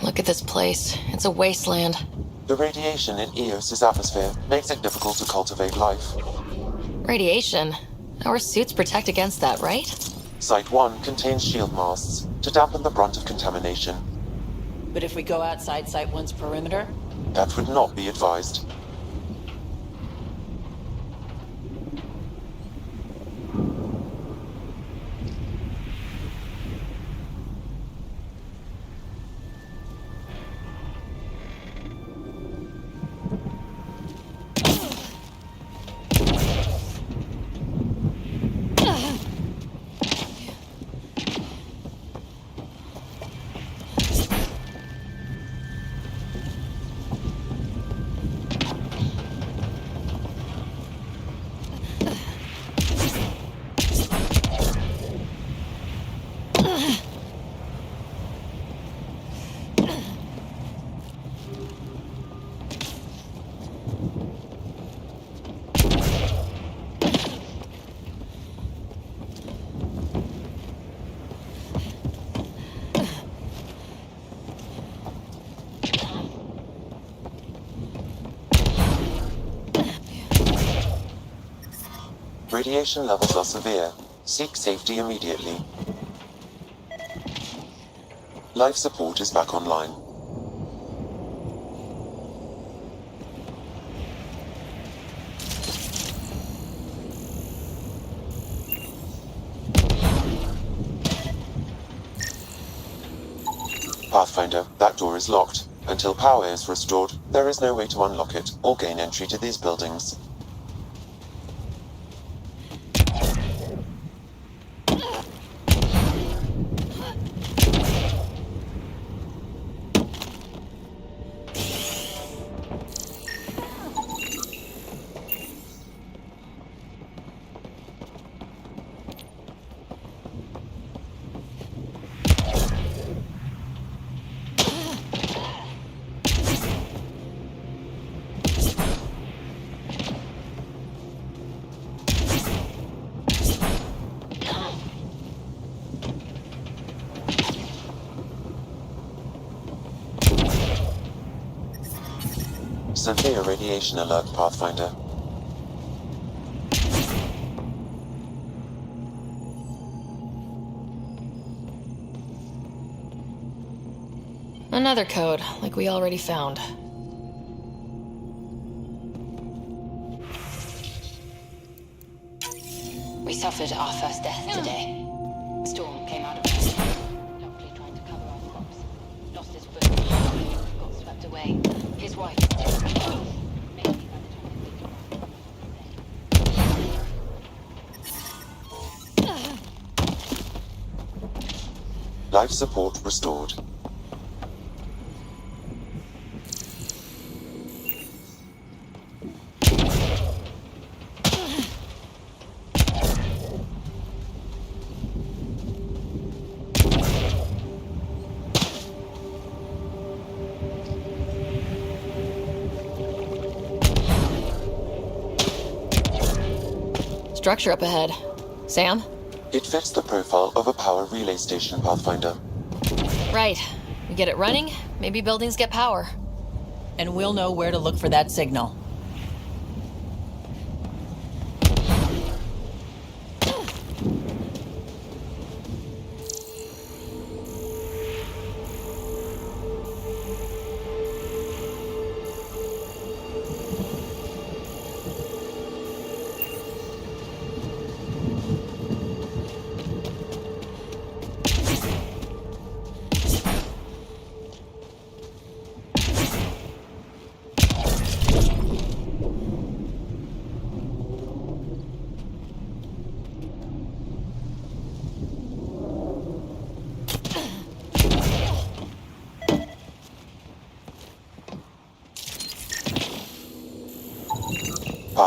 Look at this place. It's a wasteland. The radiation in Eos's atmosphere makes it difficult to cultivate life. Radiation? Our suits protect against that, right? Site 1 contains shield masts to dampen the brunt of contamination. But if we go outside Site 1's perimeter? That would not be advised. Radiation levels are severe. Seek safety immediately. Life support is back online. Pathfinder, that door is locked. Until power is restored, there is no way to unlock it or gain entry to these buildings. Severe radiation alert, Pathfinder. Another code, like we already found. We suffered our first death today. Storm came out of nowhere. Luckily tried to cover our crops. Lost his foot. Got swept away. His wife. Life support restored. Structure up ahead. Sam? It fits the profile of a power relay station, Pathfinder. Right. We get it running, maybe buildings get power. And we'll know where to look for that signal.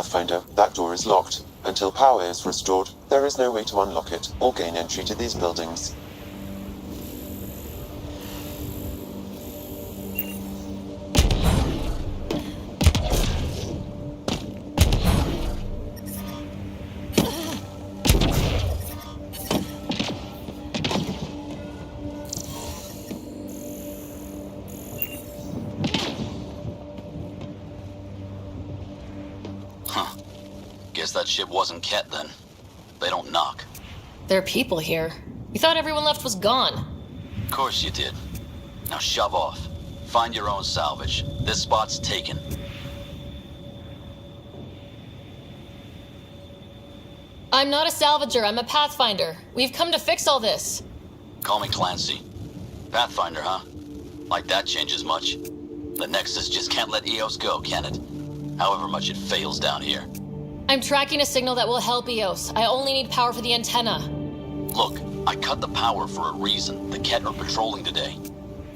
Pathfinder, that door is locked. Until power is restored, there is no way to unlock it or gain entry to these buildings. Guess that ship wasn't Ket then. They don't knock. There are people here. We thought everyone left was gone. Of course you did. Now shove off. Find your own salvage. This spot's taken. I'm not a salvager, I'm a Pathfinder. We've come to fix all this. Call me Clancy. Pathfinder, huh? Like that changes much. The Nexus just can't let EOS go, can it? However much it fails down here. I'm tracking a signal that will help EOS. I only need power for the antenna. Look, I cut the power for a reason. The Ket are patrolling today.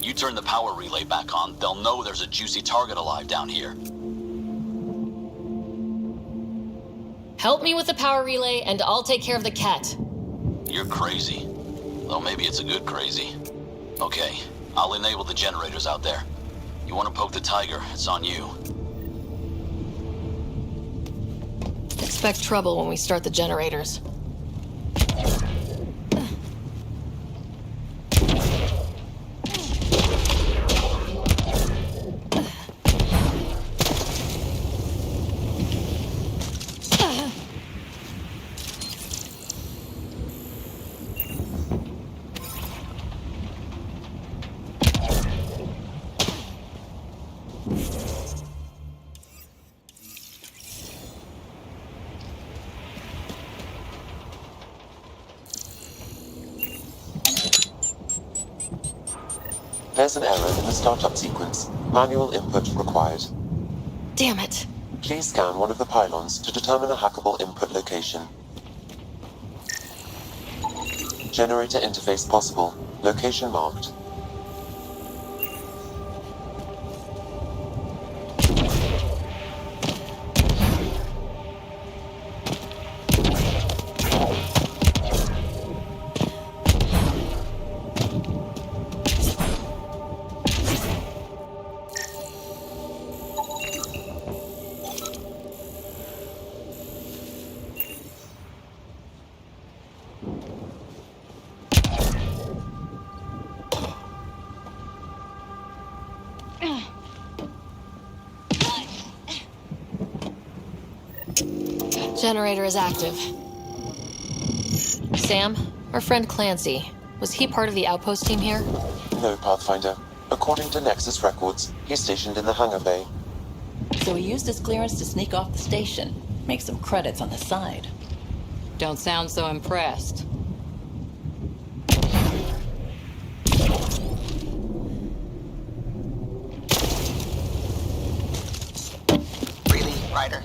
You turn the power relay back on, they'll know there's a juicy target alive down here. Help me with the power relay, and I'll take care of the Ket. You're crazy. Though maybe it's a good crazy. Okay, I'll enable the generators out there. You want to poke the Tiger, it's on you. Expect trouble when we start the generators. There's an error in the startup sequence. Manual input required. Damn it. Please scan one of the pylons to determine a hackable input location. Generator interface possible. Location marked. Generator is active. Sam, our friend Clancy, was he part of the outpost team here? No, Pathfinder. According to Nexus records, he's stationed in the hangar bay. So he used his clearance to sneak off the station. Make some credits on the side. Don't sound so impressed. Really, Ryder?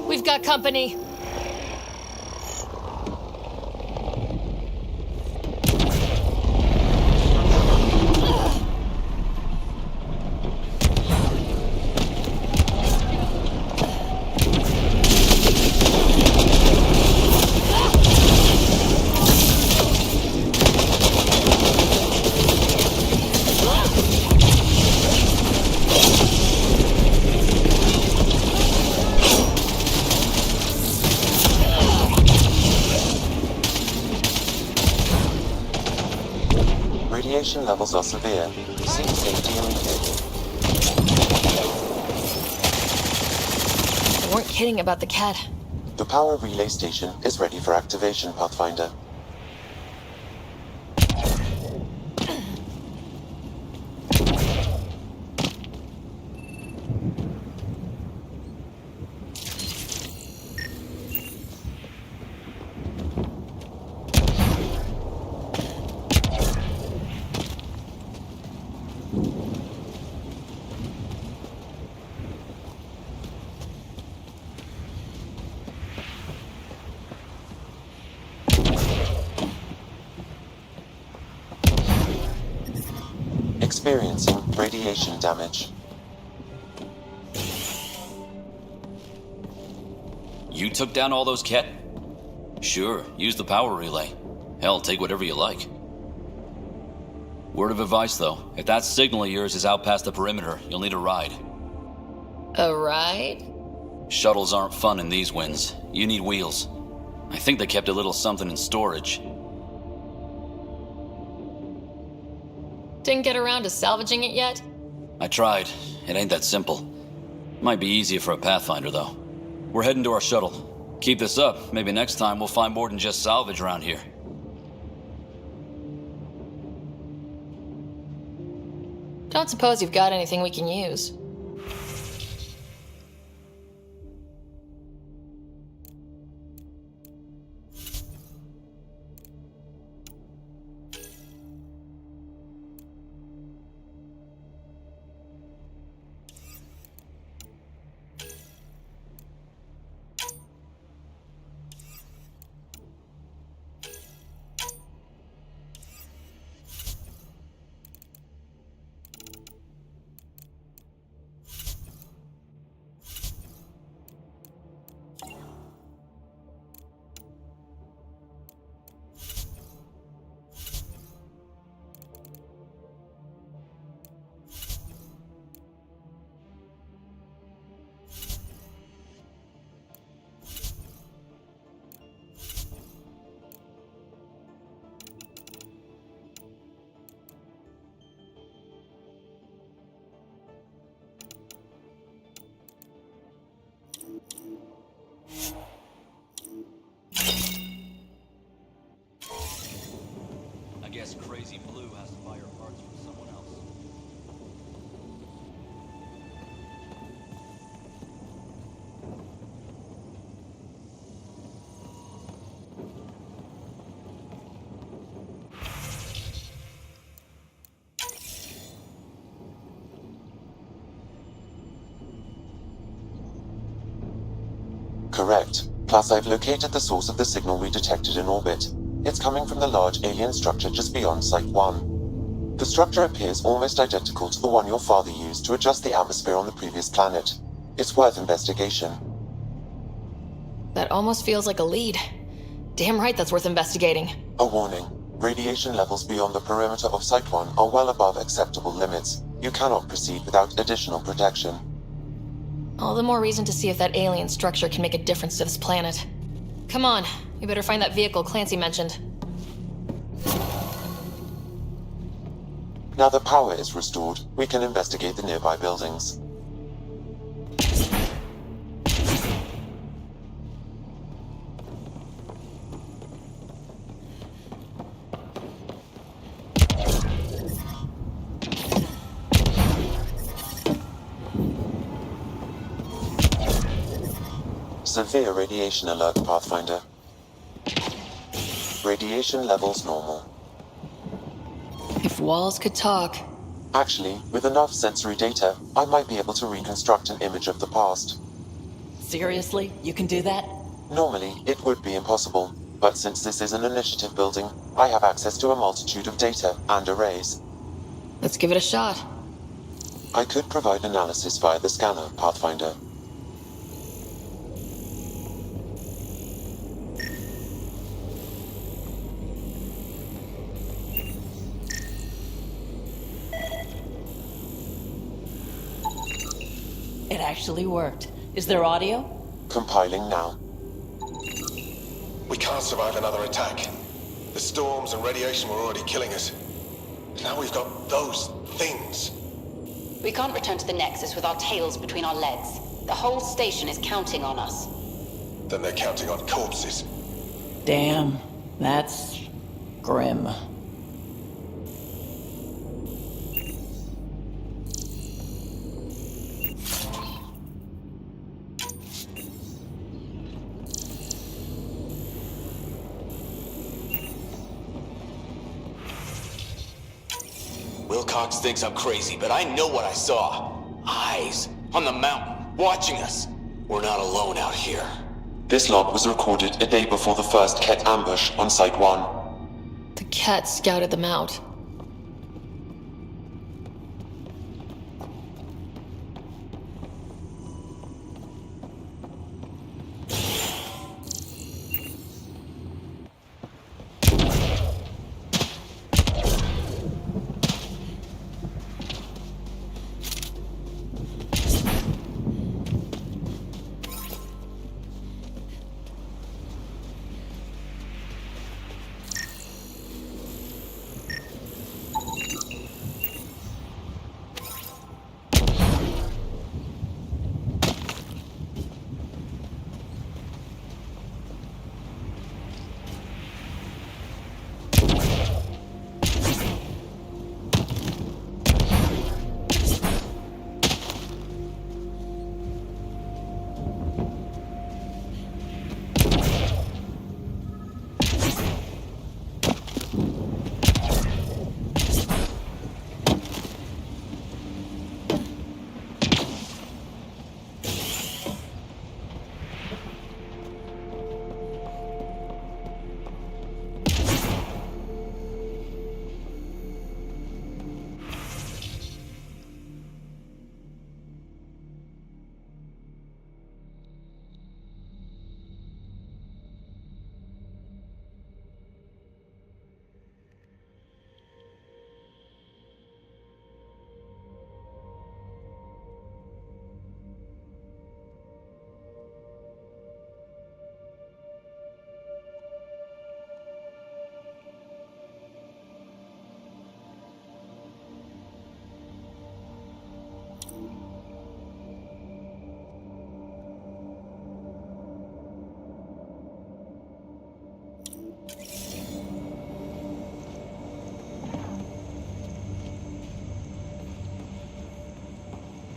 We've got company. Radiation levels are severe. Seek safety immediately. kidding about the cat. The power relay station is ready for activation, Pathfinder. Experiencing radiation damage. You took down all those cat... Sure, use the power relay. Hell, take whatever you like. Word of advice, though. If that signal of yours is out past the perimeter, you'll need a ride. A ride? Shuttles aren't fun in these winds. You need wheels. I think they kept a little something in storage. Didn't get around to salvaging it yet? I tried. It ain't that simple. Might be easier for a Pathfinder, though. We're heading to our shuttle. Keep this up. Maybe next time we'll find more than just salvage around here. Don't suppose you've got anything we can use. I guess Crazy Blue has to buy her parts from someone else. Correct. Plus, I've located the source of the signal we detected in orbit. It's coming from the large alien structure just beyond Site 1. The structure appears almost identical to the one your father used to adjust the atmosphere on the previous planet. It's worth investigation. That almost feels like a lead. Damn right that's worth investigating. A warning. Radiation levels beyond the perimeter of Site 1 are well above acceptable limits. You cannot proceed without additional protection. All the more reason to see if that alien structure can make a difference to this planet. Come on, we better find that vehicle Clancy mentioned. Now the power is restored, we can investigate the nearby buildings. Severe radiation alert, Pathfinder. Radiation levels normal. If walls could talk. Actually, with enough sensory data, I might be able to reconstruct an image of the past. Seriously? You can do that? Normally, it would be impossible, but since this is an initiative building, I have access to a multitude of data and arrays. Let's give it a shot. I could provide analysis via the scanner, Pathfinder. It actually worked. Is there audio? Compiling now. We can't survive another attack. The storms and radiation were already killing us. Now we've got those things. We can't return to the Nexus with our tails between our legs. The whole station is counting on us. Then they're counting on corpses. Damn, that's grim. Wilcox thinks I'm crazy, but I know what I saw. Eyes on the mountain, watching us. We're not alone out here. This log was recorded a day before the first Ket ambush on Site 1. The Ket scouted them out.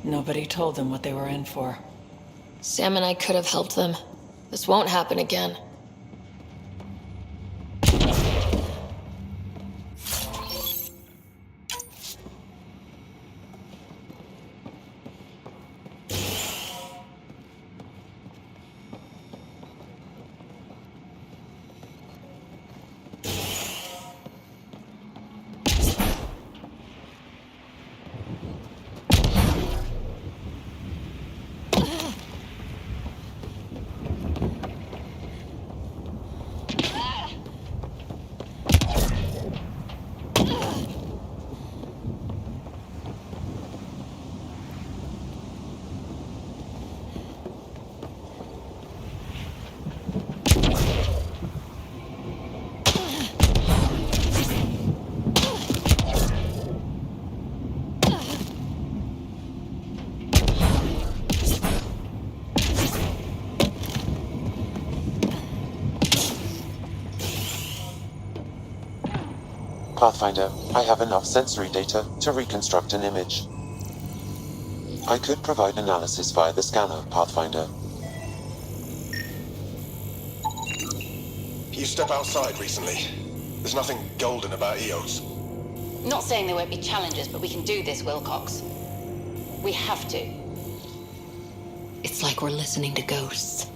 Nobody told them what they were in for. Sam and I could have helped them. This won't happen again. Pathfinder, I have enough sensory data to reconstruct an image. I could provide analysis via the scanner, Pathfinder. You step outside recently. There's nothing golden about Eos. Not saying there won't be challenges, but we can do this, Wilcox. We have to. It's like we're listening to ghosts.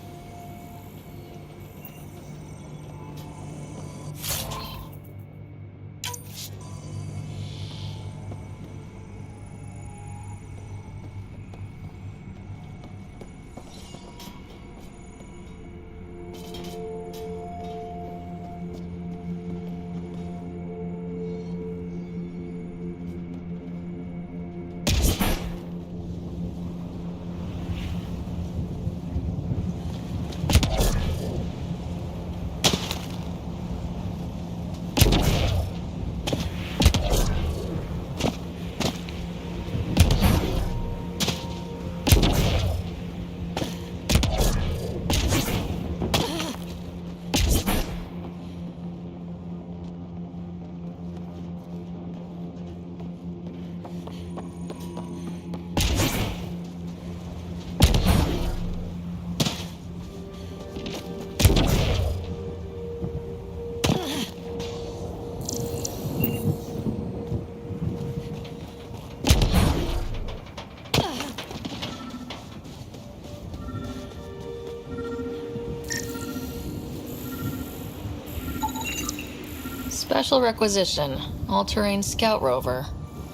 Special requisition. All-terrain scout rover.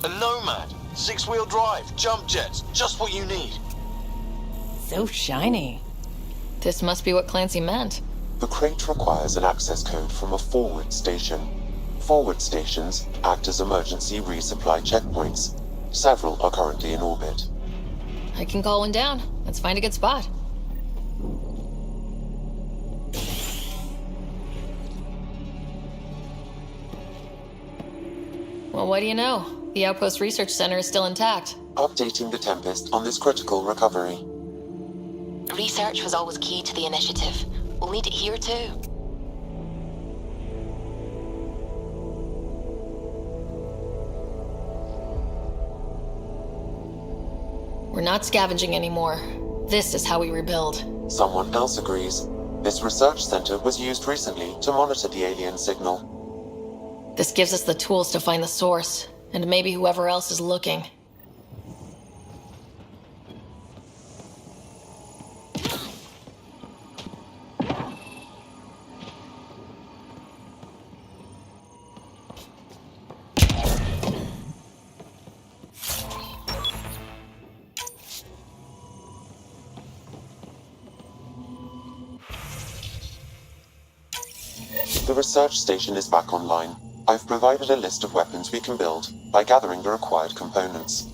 A Nomad. 6-wheel drive. Jump jets. Just what you need. So shiny. This must be what Clancy meant. The crate requires an access code from a forward station. Forward stations act as emergency resupply checkpoints. Several are currently in orbit. I can call one down. Let's find a good spot. Well, what do you know? The Outpost Research Center is still intact. Updating the Tempest on this critical recovery. Research was always key to the initiative. We'll need it here too. We're not scavenging anymore. This is how we rebuild. Someone else agrees. This research center was used recently to monitor the alien signal. This gives us the tools to find the source, and maybe whoever else is looking. The research station is back online. I've provided a list of weapons we can build by gathering the required components.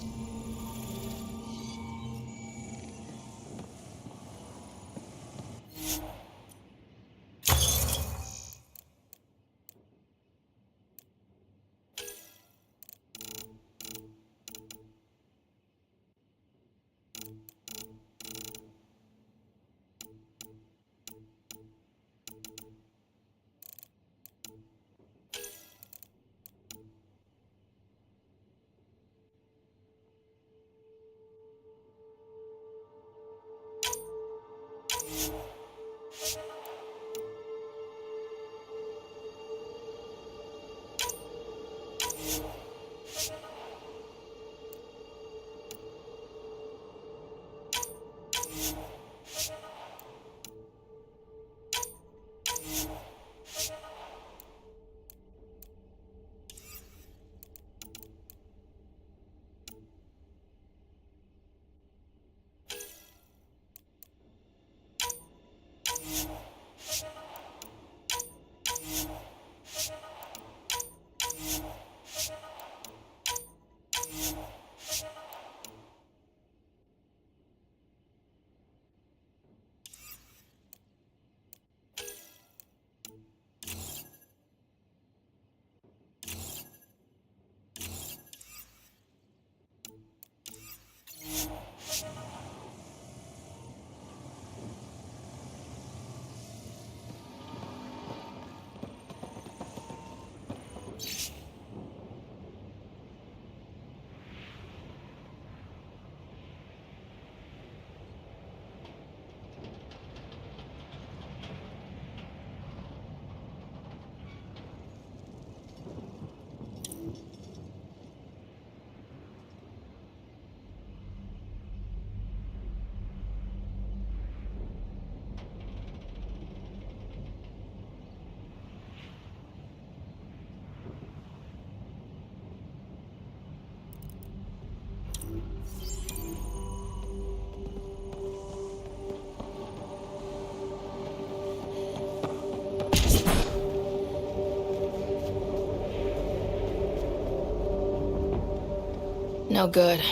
No good.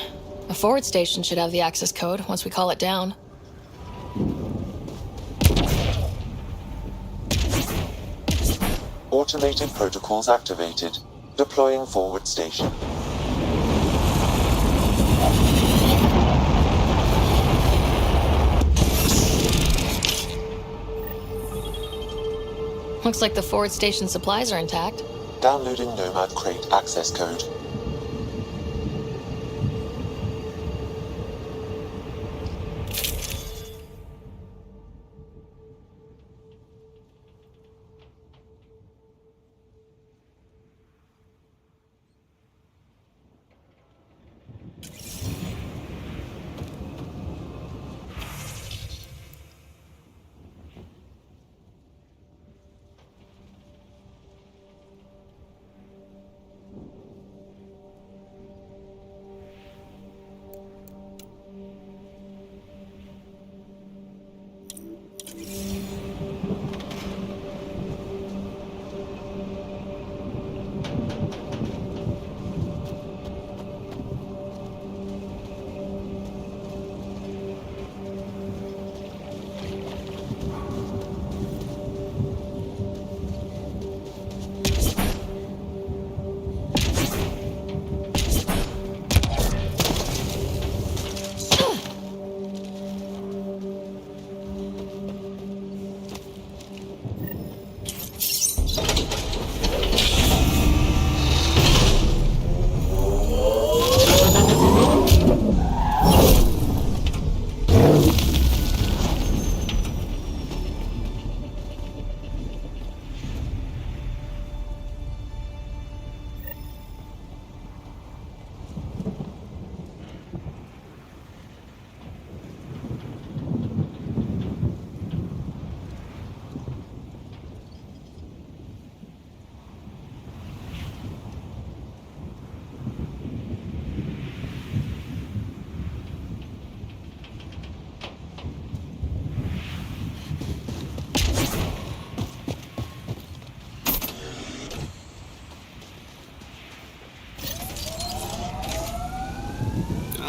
A forward station should have the access code once we call it down. Automated protocols activated. Deploying forward station. Looks like the forward station supplies are intact. Downloading Nomad Crate access code.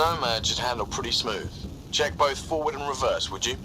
Nomad should handle pretty smooth. Check both forward and reverse, would you?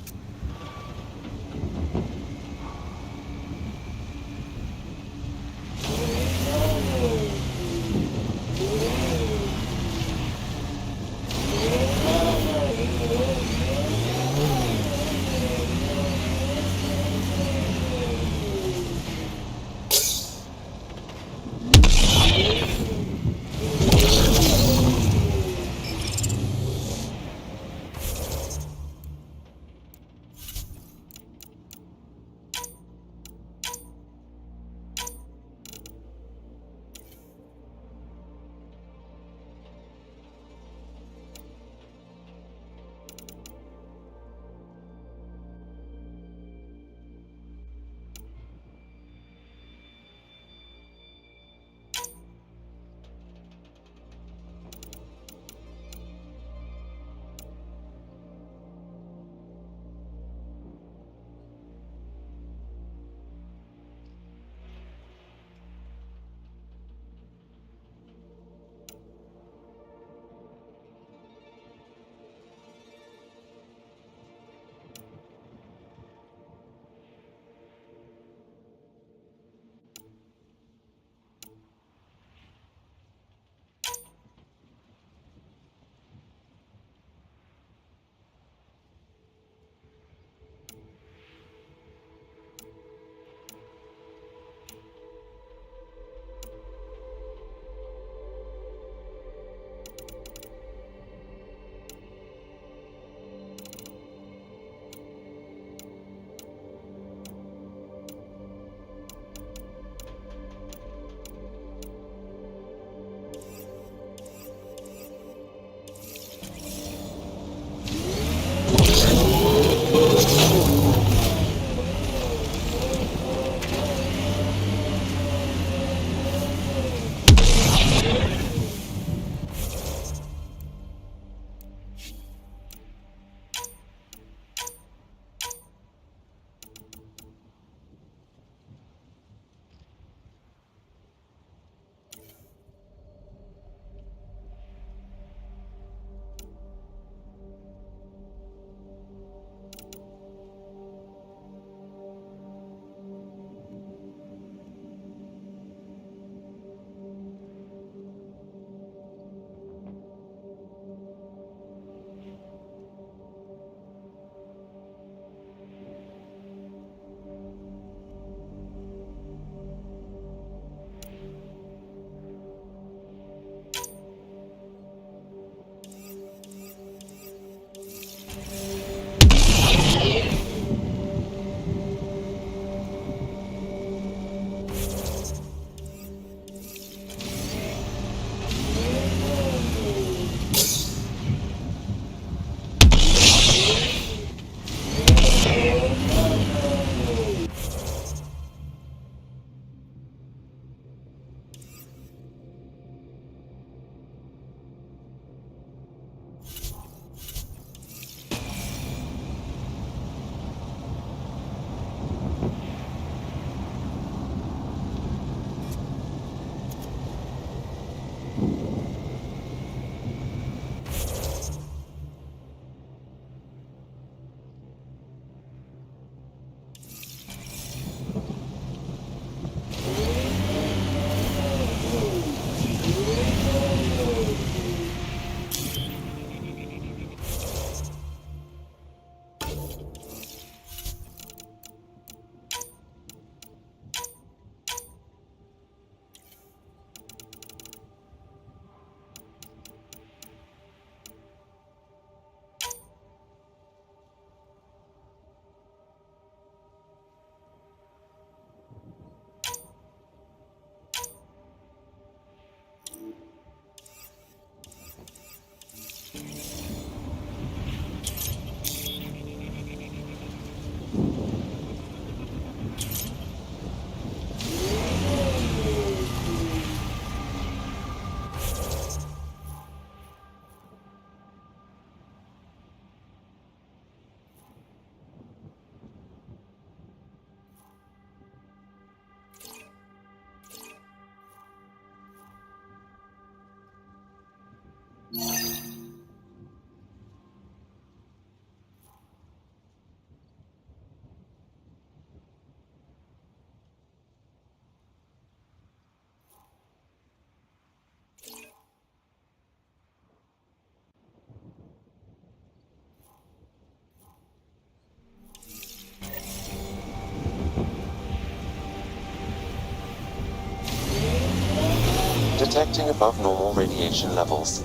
Detecting above normal radiation levels.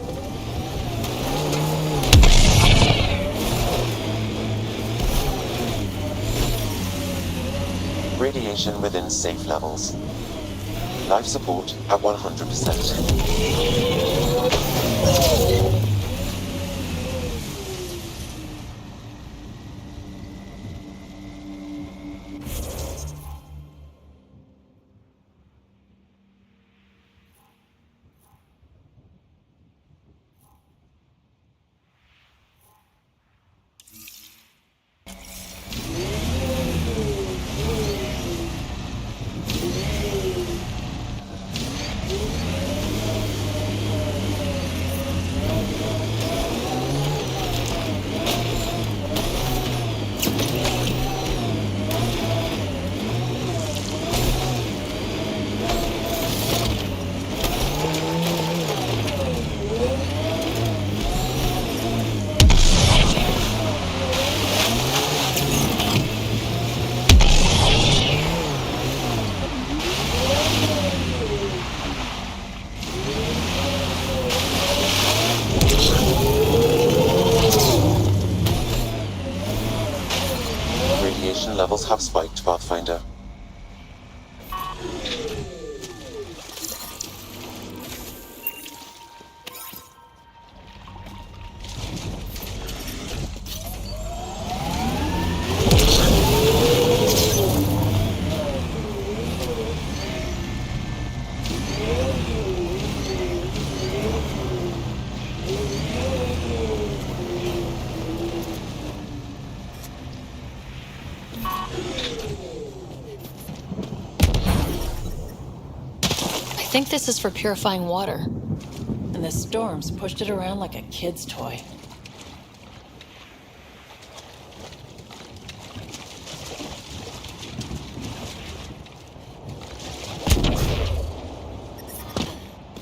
Radiation within safe levels. Life support at 100%. Levels have spiked, Pathfinder. I think this is for purifying water. And the storms pushed it around like a kid's toy.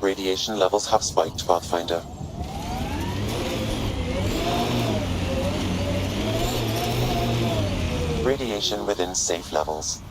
Radiation levels have spiked, Pathfinder. Radiation within safe levels.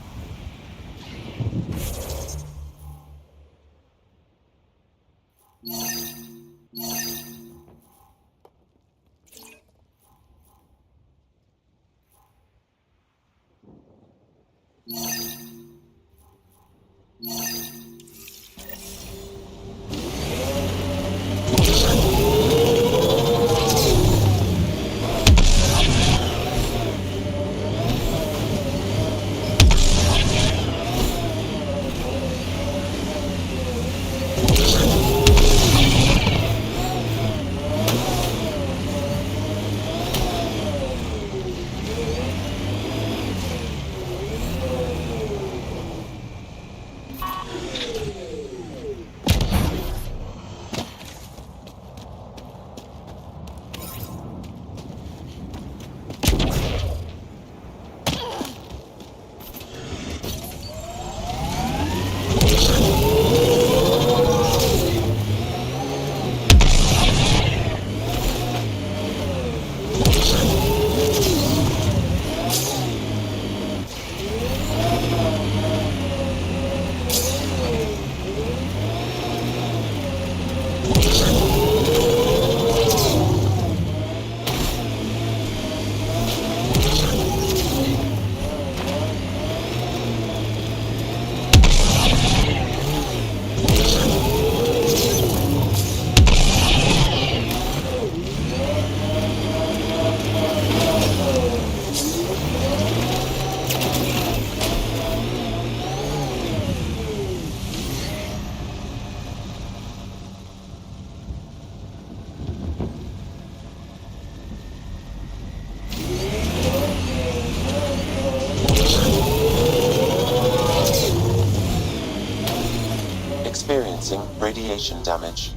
Experiencing radiation damage.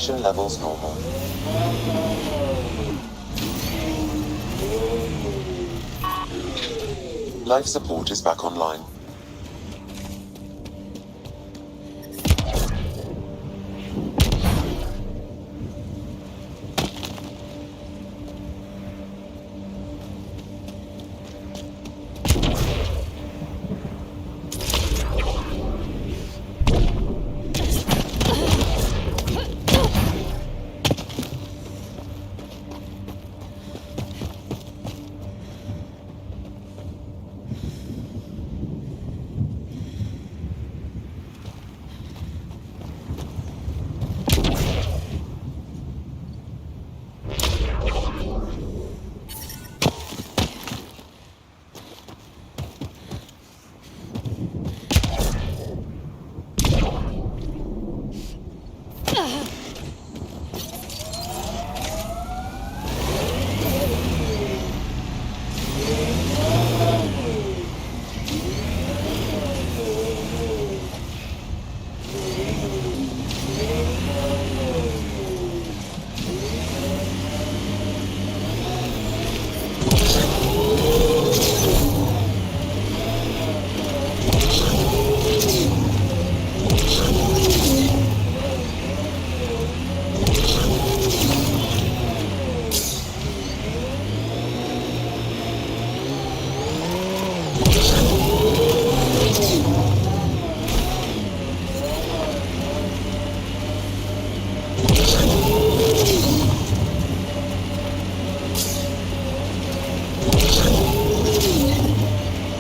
Radiation levels normal. Life support is back online.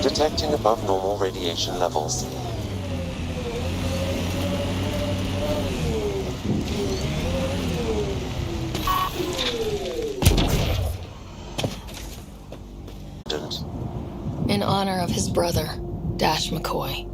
Detecting above normal radiation levels. In honor of his brother, Dash McCoy.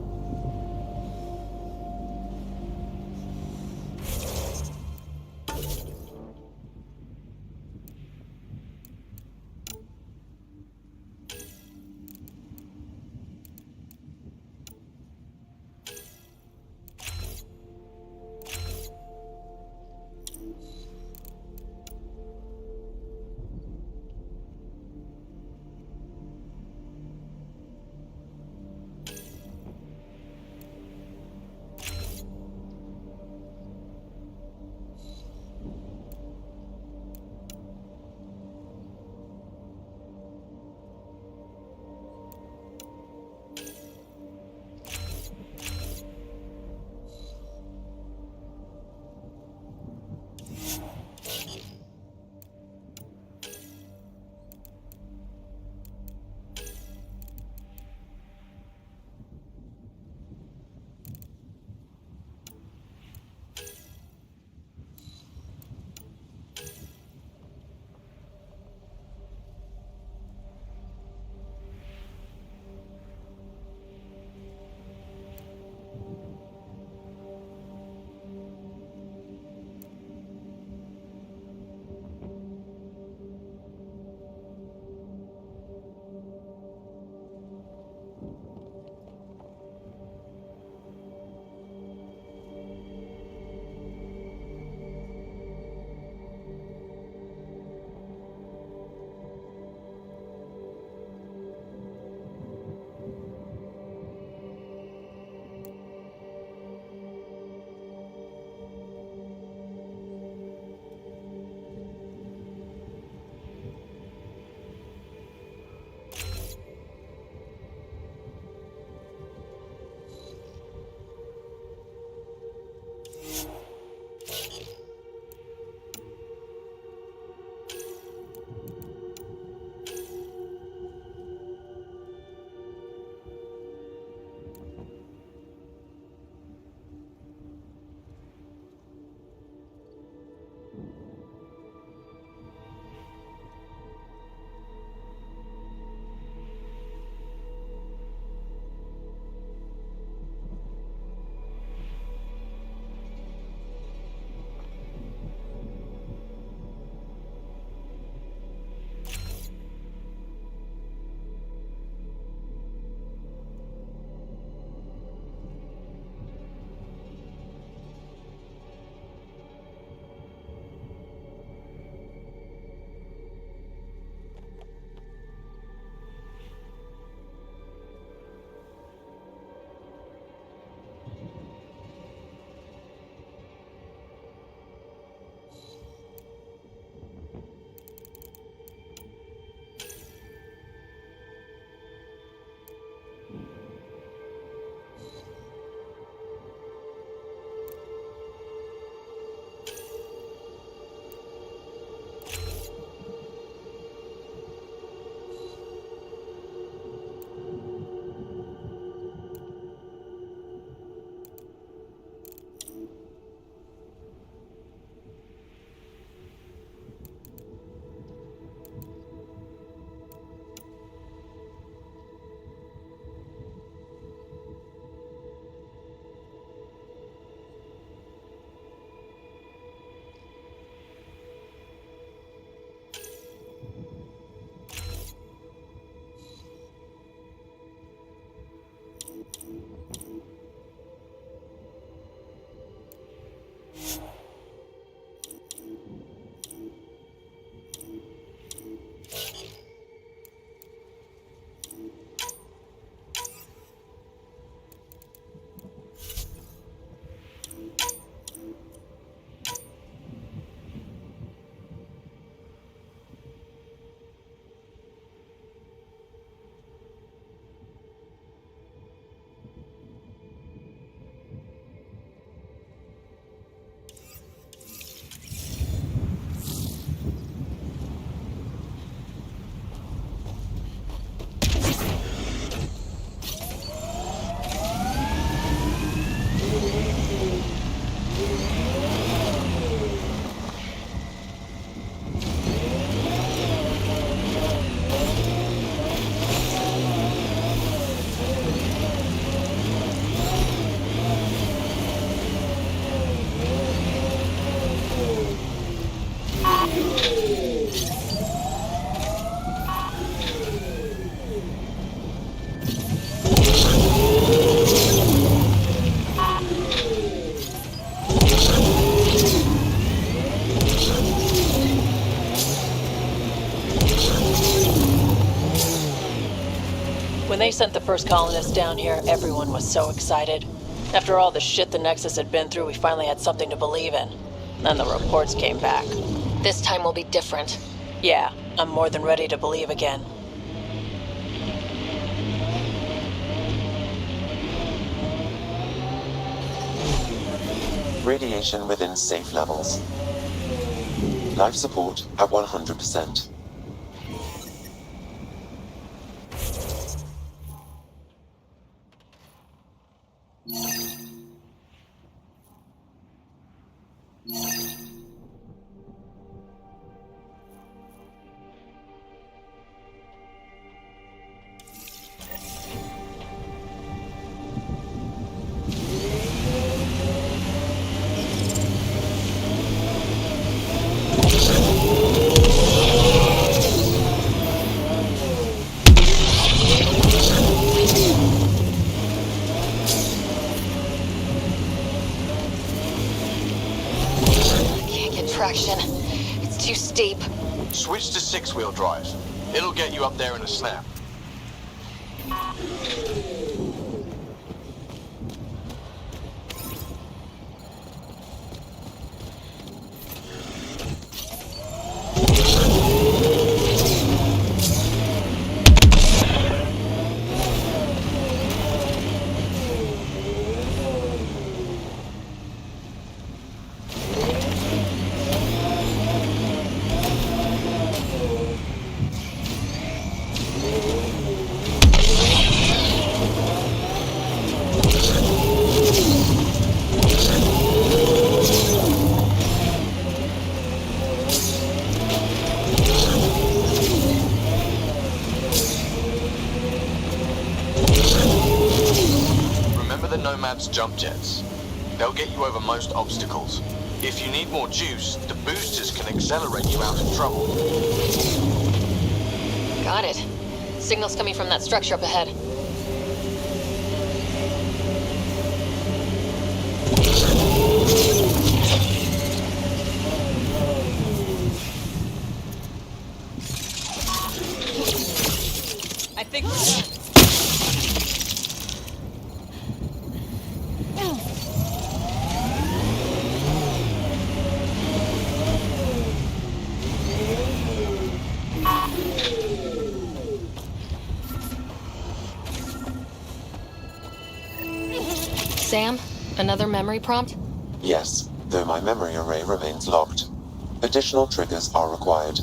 When they sent the first colonists down here, everyone was so excited. After all the shit the Nexus had been through, we finally had something to believe in. Then the reports came back. This time will be different. Yeah, I'm more than ready to believe again. Radiation within safe levels. Life support at 100%. Traction. It's too steep. Switch to six-wheel drive. It'll get you up there in a snap. Jump jets. They'll get you over most obstacles. If you need more juice, the boosters can accelerate you out of trouble. Got it. Signal's coming from that structure up ahead. I think Sam, another memory prompt? Yes, though my memory array remains locked. Additional triggers are required.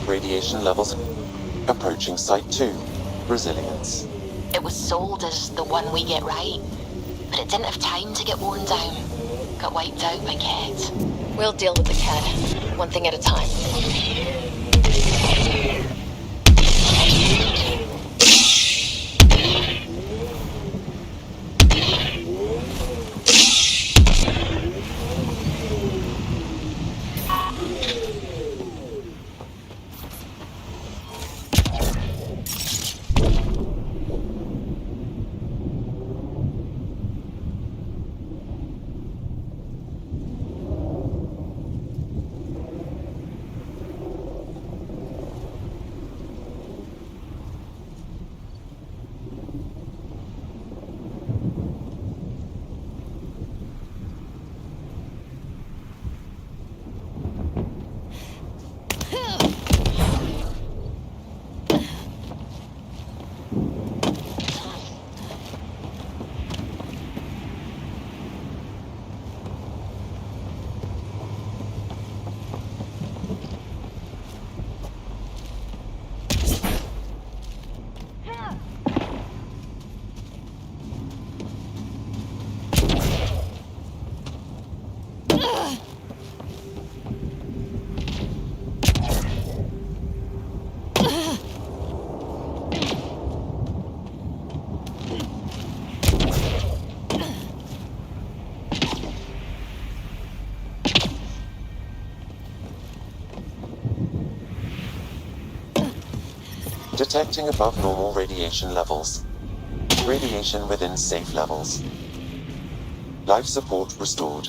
Radiation levels approaching Site 2. Resilience. It was sold as the one we get right, but it didn't have time to get worn down. Got wiped out by Ket. We'll deal with the Ket, one thing at a time. Detecting above normal radiation levels. Radiation within safe levels. Life support restored.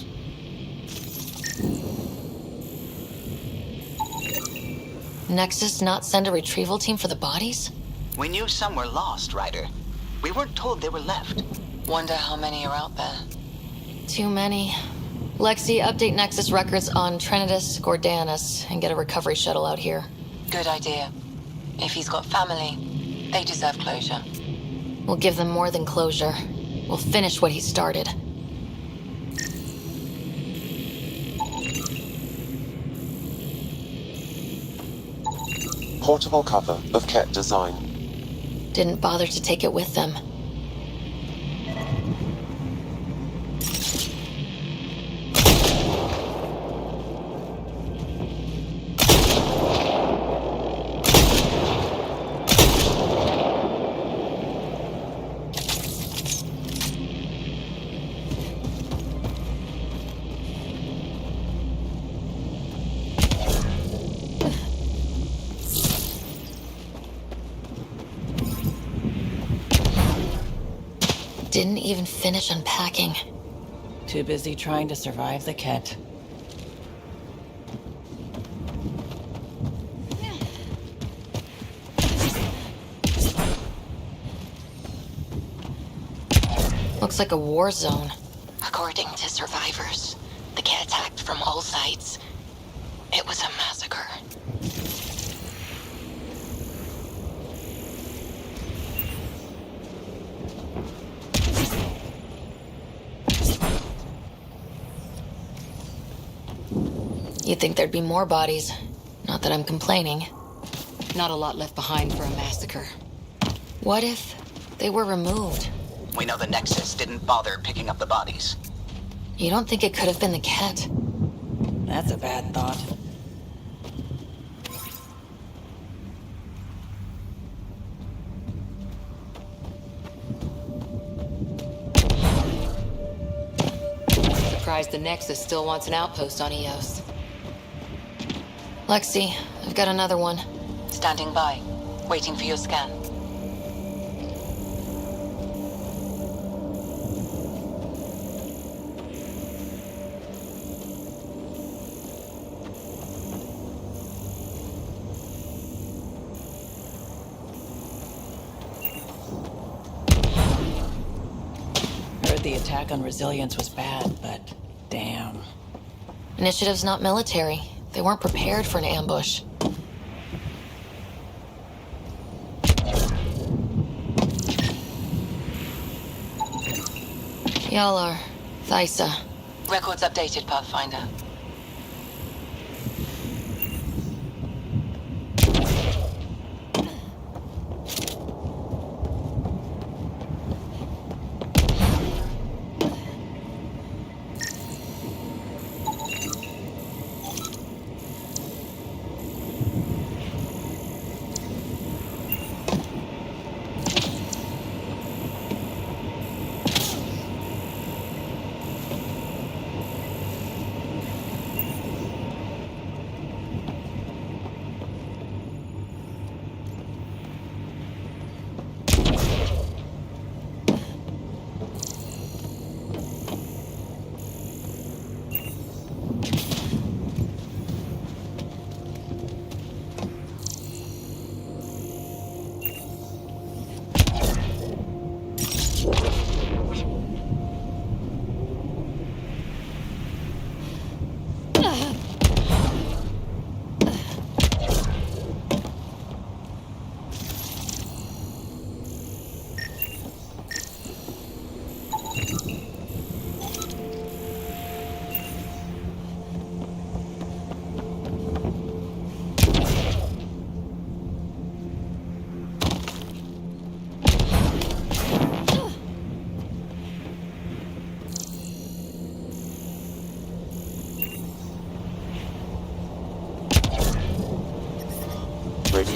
Nexus not send a retrieval team for the bodies? We knew some were lost, Ryder. We weren't told they were left. Wonder how many are out there. Too many. Lexi, update Nexus records on Trinitas Gordanus and get a recovery shuttle out here. Good idea. If he's got family, they deserve closure. We'll give them more than closure. We'll finish what he started. Portable cover of Ket design. Didn't bother to take it with them. Didn't even finish unpacking. Too busy trying to survive the Ket. Looks like a war zone. According to survivors, the Ket attacked from all sides. It was a massacre. You'd think there'd be more bodies. Not that I'm complaining. Not a lot left behind for a massacre. What if they were removed? We know the Nexus didn't bother picking up the bodies. You don't think it could have been the Ket? That's a bad thought. Surprised the Nexus still wants an outpost on Eos. Lexi, I've got another one. Standing by, waiting for your scan. Heard the attack on Resilience was bad, but damn. Initiative's not military. They weren't prepared for an ambush. Y'all are Thysa. Records updated, Pathfinder.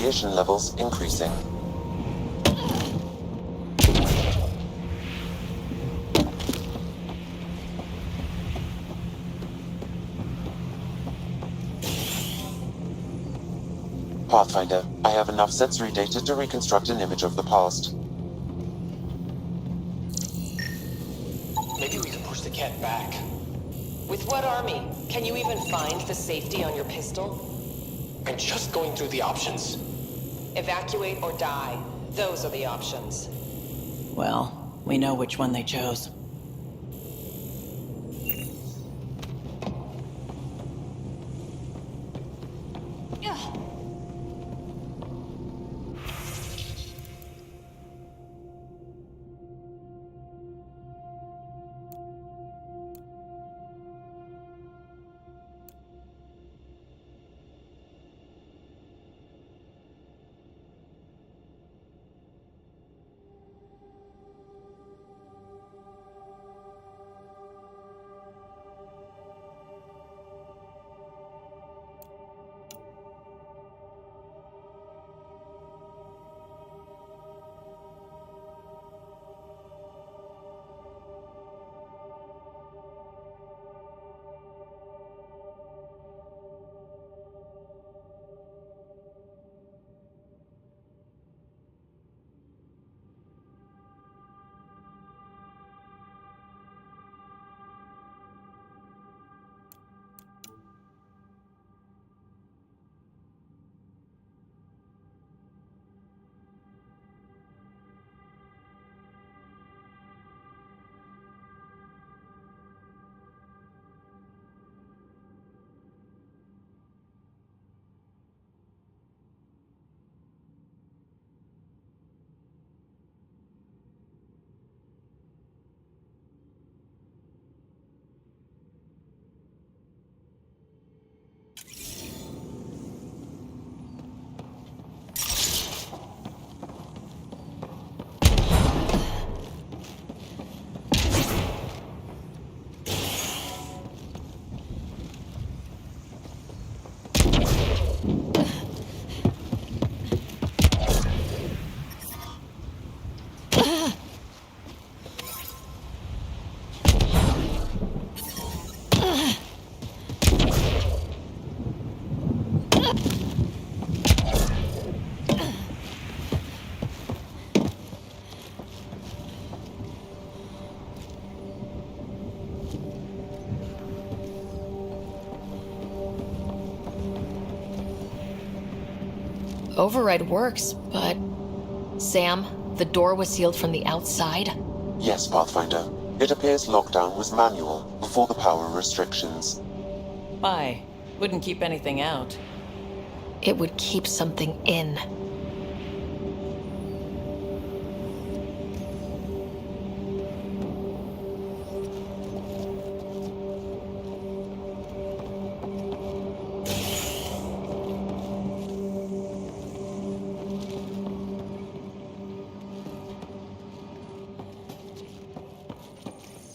radiation levels increasing. Pathfinder, I have enough sensory data to reconstruct an image of the past. Maybe we can push the cat back. With what army? Can you even find the safety on your pistol? I'm just going through the options. Evacuate or die. Those are the options. Well, we know which one they chose. Override works, but... Sam, the door was sealed from the outside? Yes, Pathfinder. It appears lockdown was manual before the power restrictions. Why? Wouldn't keep anything out. It would keep something in.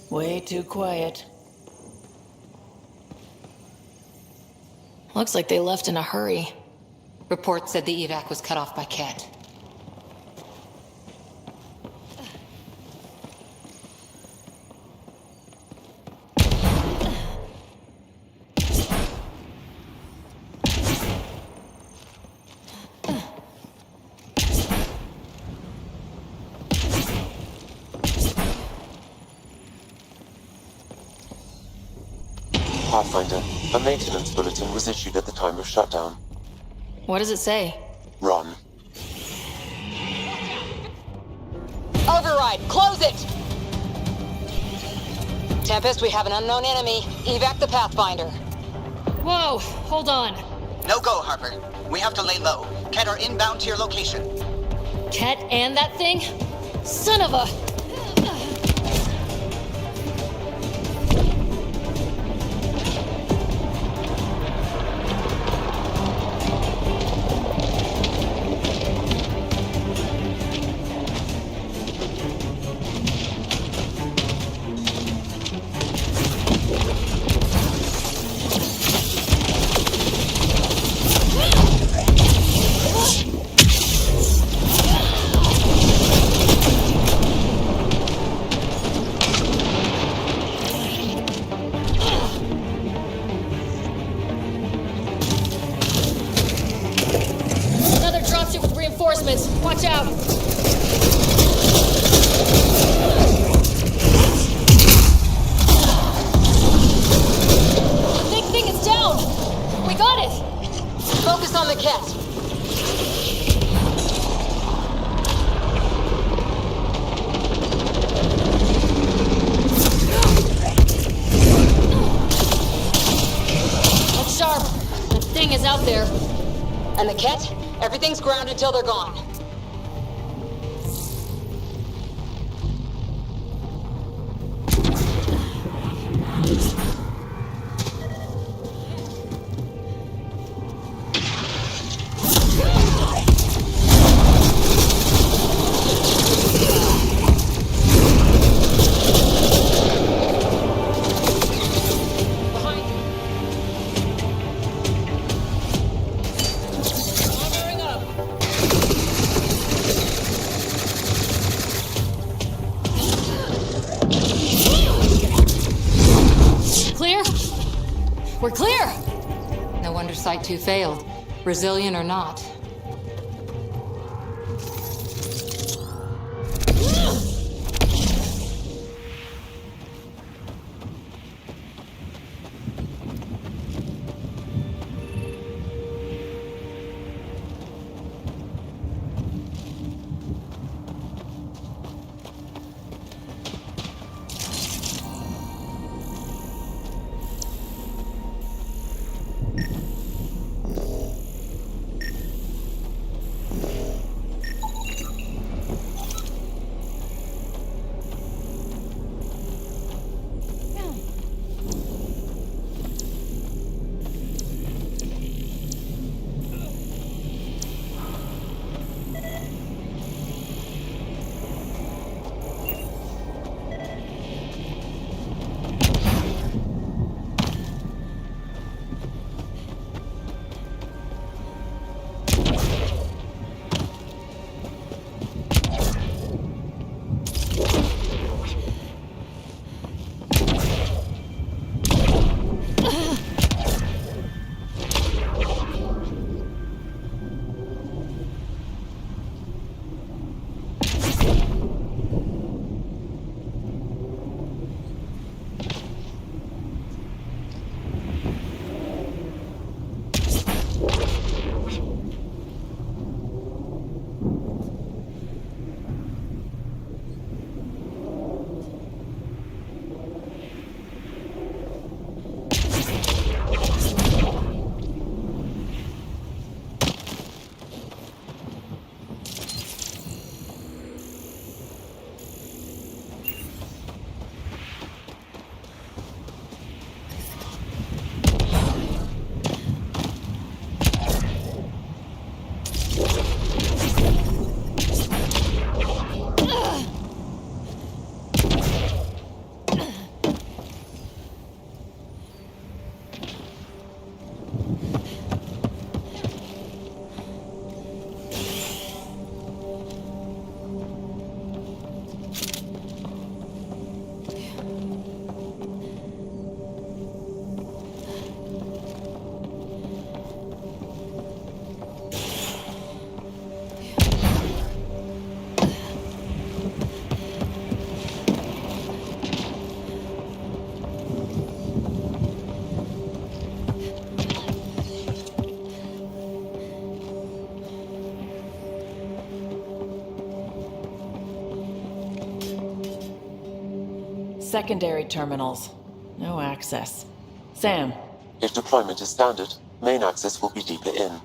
Way too quiet. Looks like they left in a hurry. Report said the evac was cut off by Ket. Pathfinder, a maintenance bulletin was issued at the time of shutdown. What does it say? Run. Override, close it! Tempest, we have an unknown enemy. Evac the Pathfinder. Whoa, hold on. No go, Harper. We have to lay low. Ket are inbound to your location. Ket and that thing? Son of a... reinforcements! Watch out! The big thing is down! We got it! Focus on the cat. Look sharp. The thing is out there. And the Ket? Everything's grounded till they're gone. We're clear! No wonder Site 2 failed. Brazilian or not. Secondary terminals. No access. Sam. If deployment is standard, main access will be deeper in.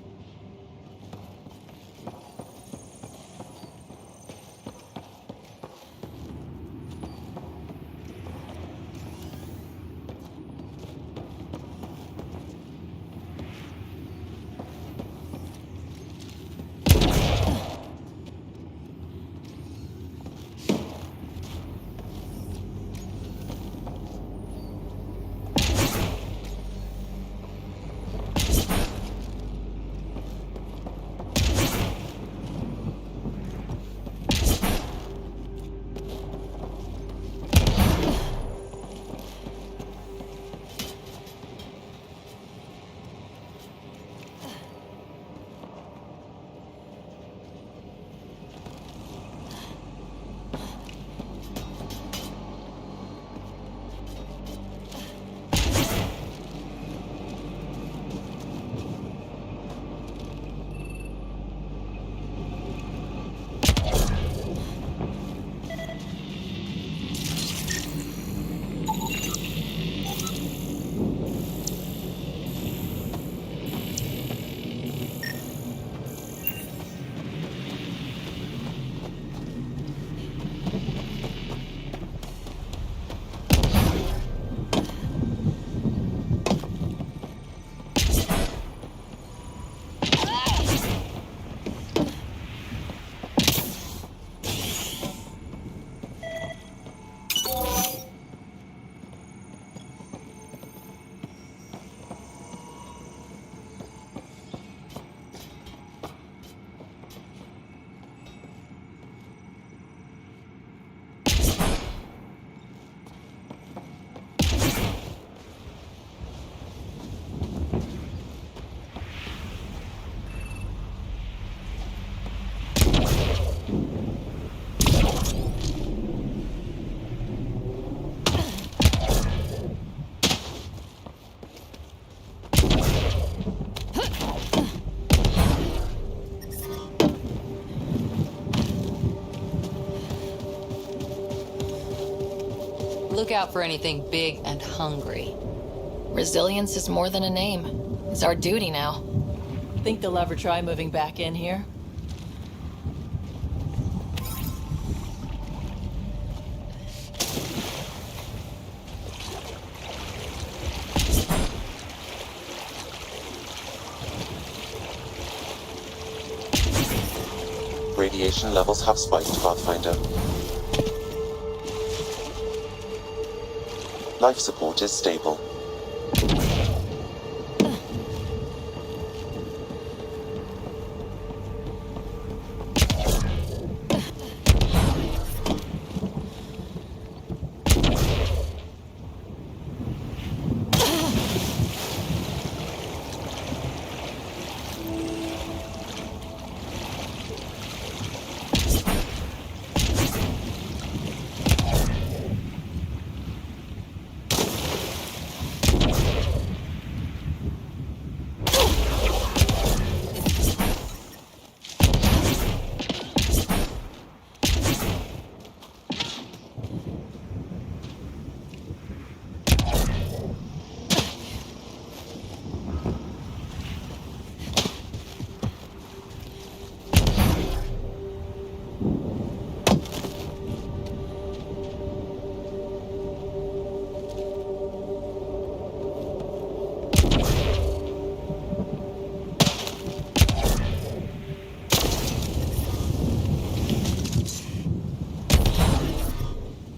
Look out for anything big and hungry. Resilience is more than a name. It's our duty now. Think they'll ever try moving back in here? Radiation levels have spiked, Pathfinder. Life support is stable.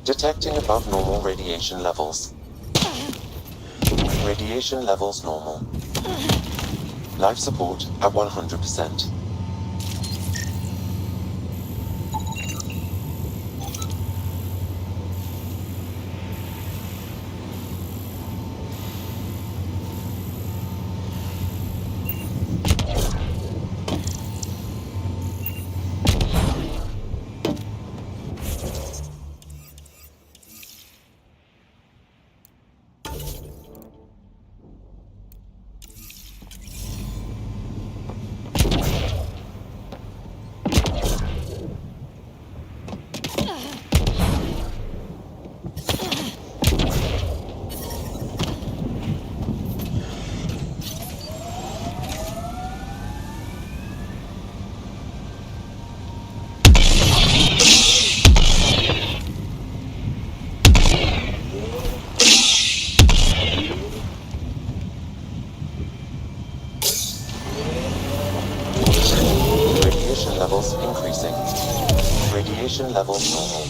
Detecting above normal radiation levels. Radiation levels normal. Life support at 100%. Levels increasing. Radiation levels normal.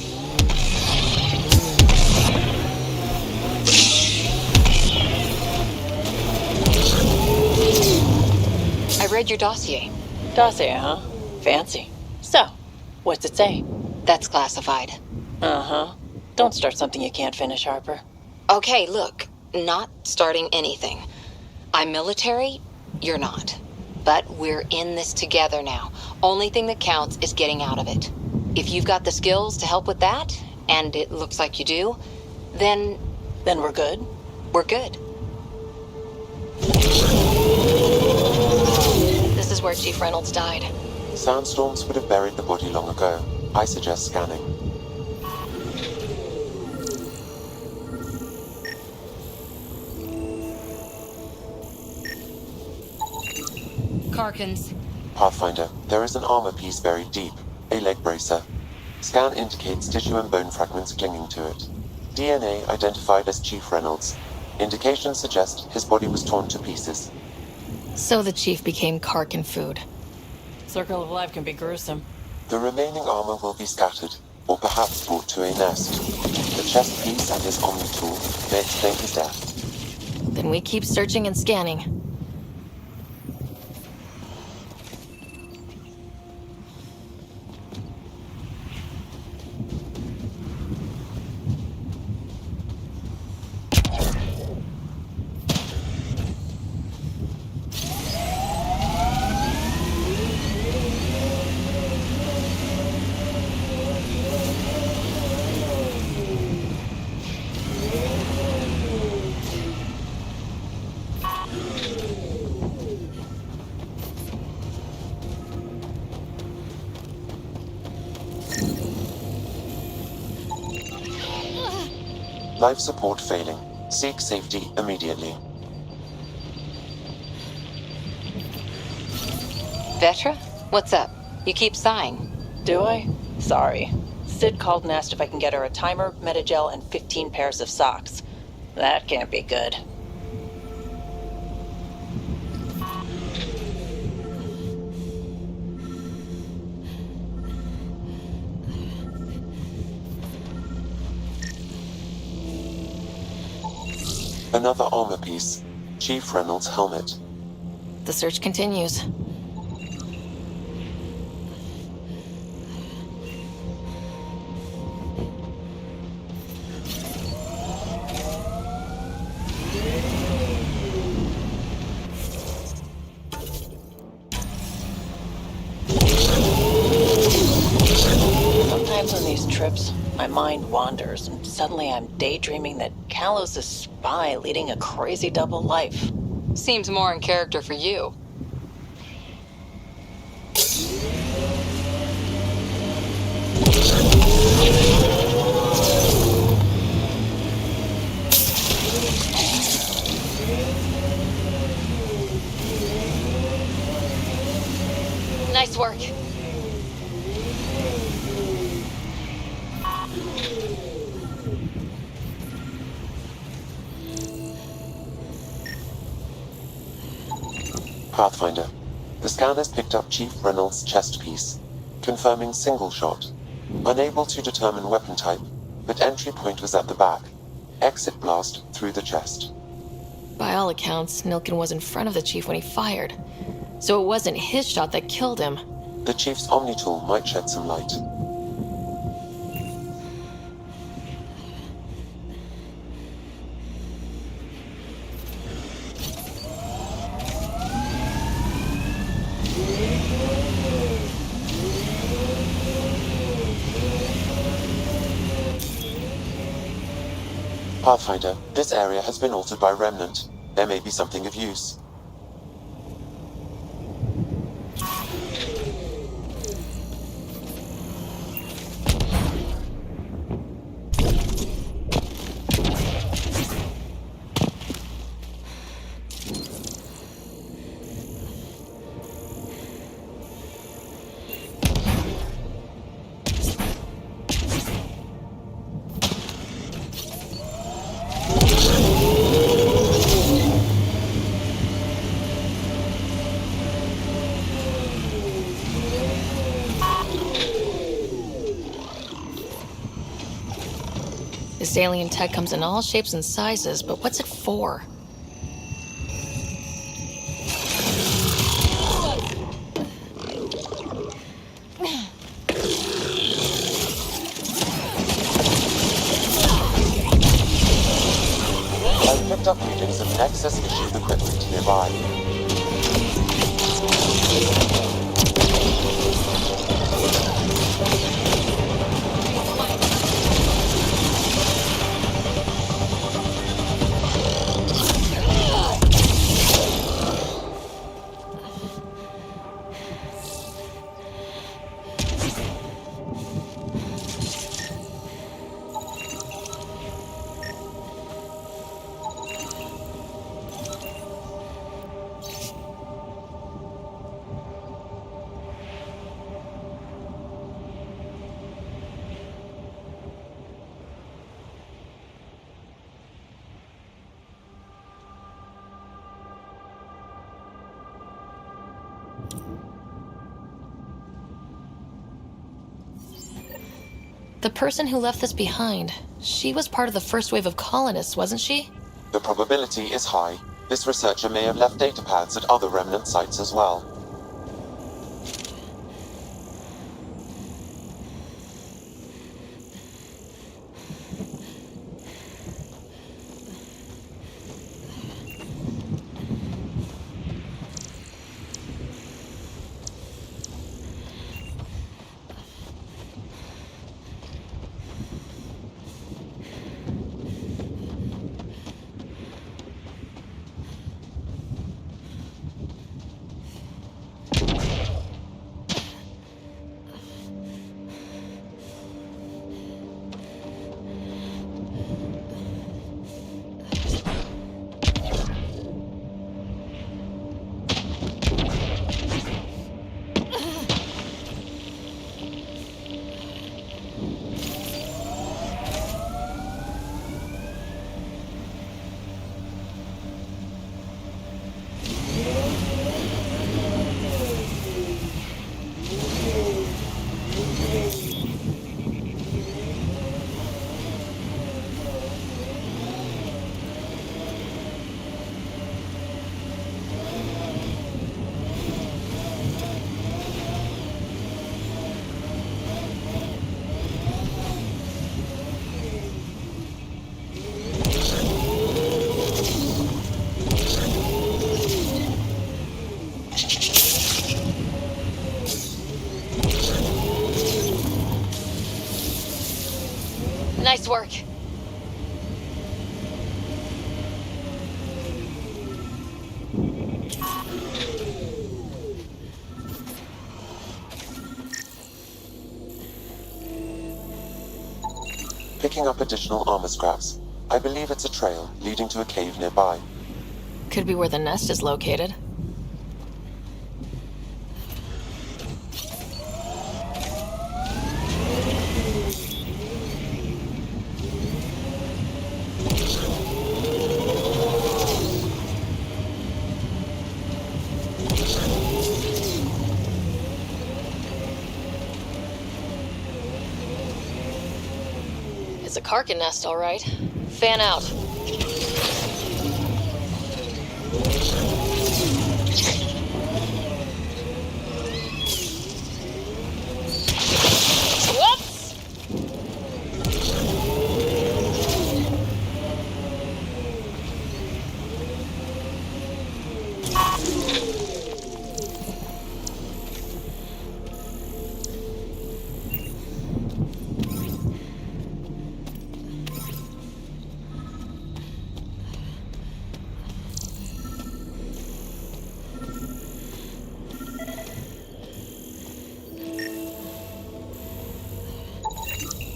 I read your dossier. Dossier, huh? Fancy. So, what's it say? That's classified. Uh-huh. Don't start something you can't finish, Harper. Okay, look. Not starting anything. I'm military, you're not. But we're in this together now. Only thing that counts is getting out of it. If you've got the skills to help with that, and it looks like you do, then... Then we're good? We're good. This is where Chief Reynolds died. Sandstorms would have buried the body long ago. I suggest scanning. Karkins. Pathfinder, there is an armor piece buried deep. A leg bracer. Scan indicates tissue and bone fragments clinging to it. DNA identified as Chief Reynolds. Indications suggest his body was torn to pieces. So the Chief became Karkin food. Circle of life can be gruesome. The remaining armor will be scattered, or perhaps brought to a nest. The chest piece and his Omni tool may explain his death. Then we keep searching and scanning. Life support failing. Seek safety immediately. Vetra? What's up? You keep sighing. Do I? Sorry. Sid called and asked if I can get her a timer, metagel, and 15 pairs of socks. That can't be good. Another armor piece. Chief Reynolds' helmet. The search continues. Sometimes on these trips, my mind wanders, and suddenly I'm daydreaming that Callow's a spy leading a crazy double life. Seems more in character for you. Nice work. Pathfinder. The scanners picked up Chief Reynolds' chest piece, confirming single shot. Unable to determine weapon type, but entry point was at the back. Exit blast through the chest. By all accounts, Nilkin was in front of the chief when he fired. So it wasn't his shot that killed him. The Chief's Omnitool might shed some light. Pathfinder, this area has been altered by Remnant. There may be something of use. This alien tech comes in all shapes and sizes, but what's it for? I've picked up readings of Nexus issued equipment nearby. The person who left this behind, she was part of the first wave of colonists, wasn't she? The probability is high. This researcher may have left data pads at other Remnant sites as well. Nice work. Picking up additional armor scraps. I believe it's a trail leading to a cave nearby. Could be where the nest is located. It's a Karkin nest, all right. Fan out. Whoops!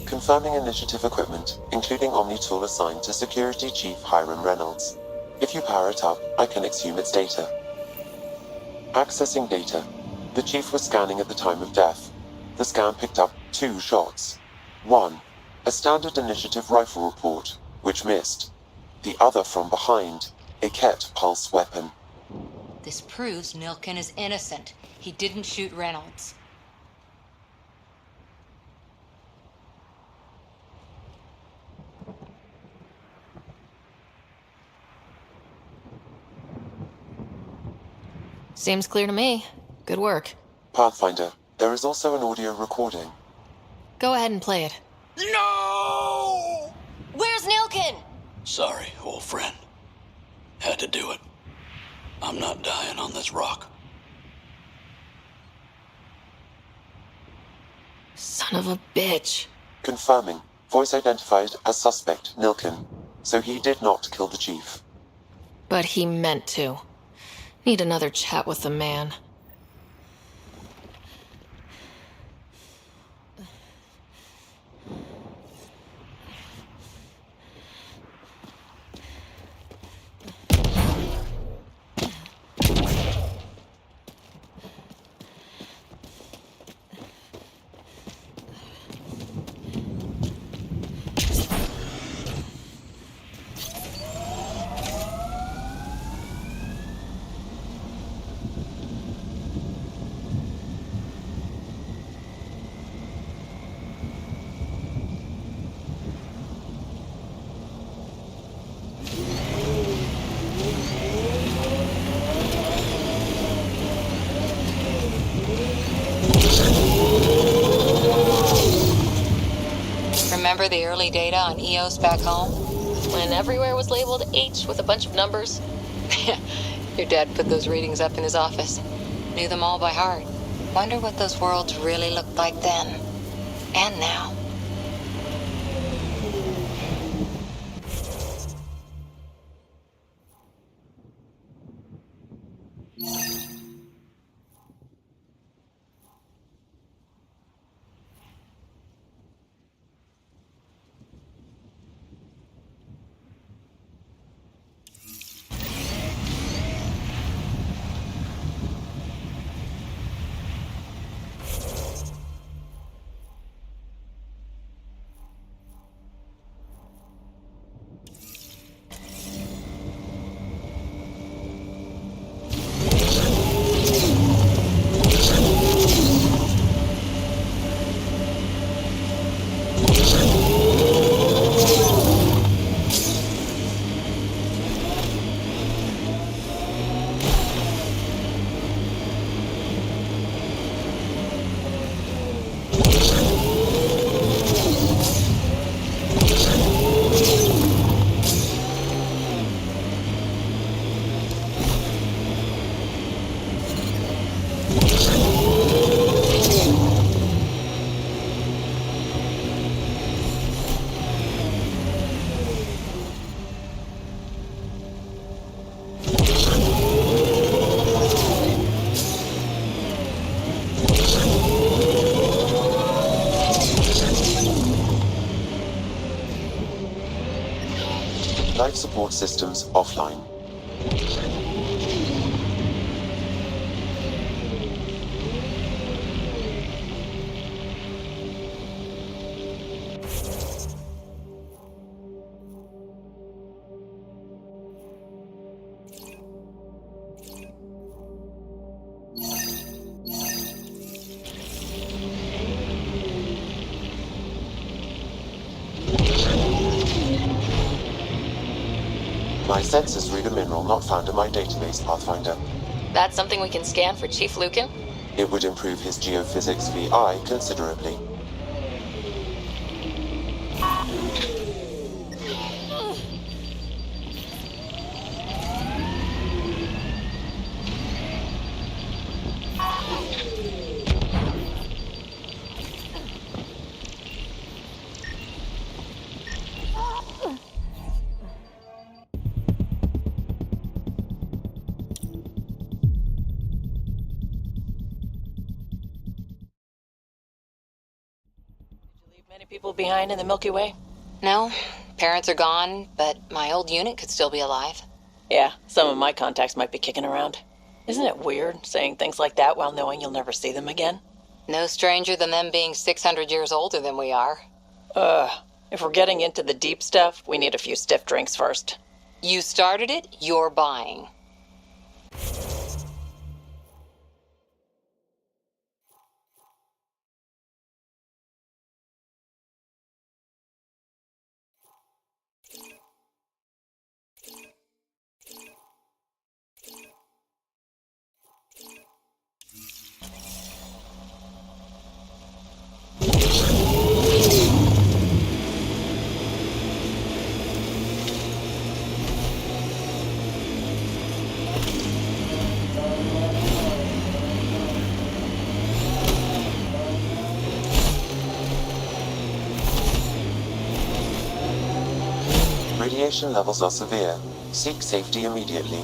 Confirming initiative equipment, including Omni tool assigned to Security Chief Hiram Reynolds. If you power it up, I can exhume its data. Accessing data. The Chief was scanning at the time of death. The scan picked up 2 shots. 1. A standard initiative rifle report, which missed. The other from behind, a Ket pulse weapon. This proves Nilkin is innocent. He didn't shoot Reynolds. Seems clear to me. Good work. Pathfinder, there is also an audio recording. Go ahead and play it. No! Where's Nilkin? Sorry, old friend. Had to do it. I'm not dying on this rock. Son of a bitch. Confirming. Voice identified as suspect Nilkin. So he did not kill the Chief. But he meant to. Need another chat with the man. Remember the early data on EOS back home? When everywhere was labeled H with a bunch of numbers? Your dad put those readings up in his office. Knew them all by heart. Wonder what those worlds really looked like then. And now. support systems offline. My sensors read a mineral not found in my database, Pathfinder. That's something we can scan for Chief Lucan? It would improve his geophysics VI considerably. Many people behind in the Milky Way? No, parents are gone, but my old unit could still be alive. Yeah, some of my contacts might be kicking around. Isn't it weird saying things like that while knowing you'll never see them again? No stranger than them being 600 years older than we are. If we're getting into the deep stuff, we need a few stiff drinks first. You started it, you're buying. Radiation levels are severe. Seek safety immediately.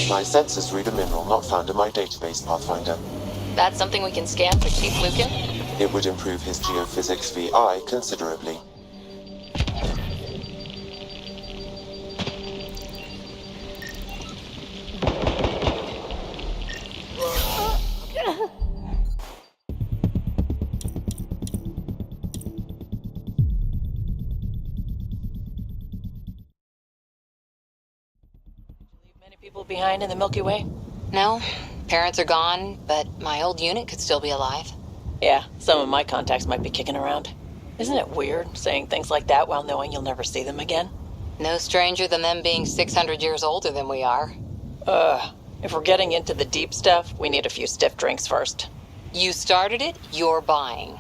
My sensors read a mineral not found in my database, Pathfinder. That's something we can scan for Chief Lucan? It would improve his geophysics VI considerably. People behind in the Milky Way? No, parents are gone, but my old unit could still be alive. Yeah, some of my contacts might be kicking around. Isn't it weird saying things like that while knowing you'll never see them again? No stranger than them being 600 years older than we are. If we're getting into the deep stuff, we need a few stiff drinks first. You started it, you're buying.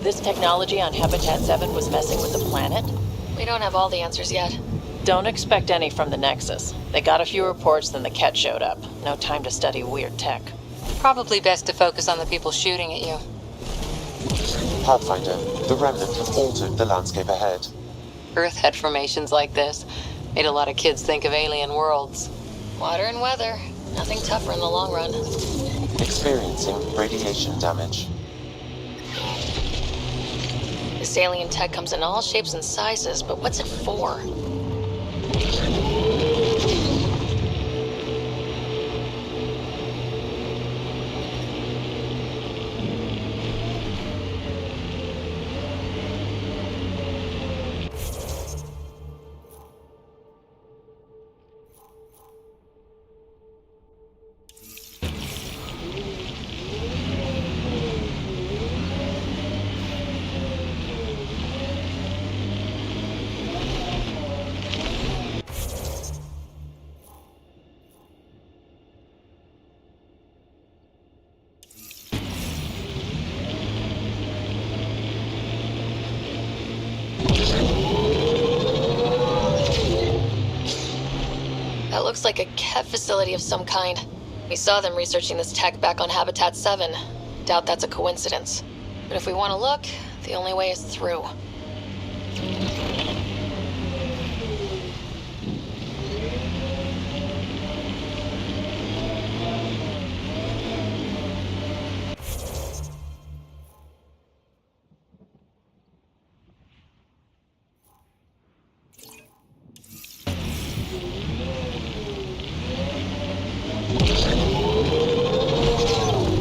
this technology on Habitat 7 was messing with the planet? We don't have all the answers yet. Don't expect any from the Nexus. They got a few reports, then the Ket showed up. No time to study weird tech. Probably best to focus on the people shooting at you. Pathfinder, the Remnant have altered the landscape ahead. Earth had formations like this. Made a lot of kids think of alien worlds. Water and weather. Nothing tougher in the long run. Experiencing radiation damage. This alien tech comes in all shapes and sizes, but what's it for? That looks like a Ket facility of some kind. We saw them researching this tech back on Habitat 7. Doubt that's a coincidence. But if we want to look, the only way is through.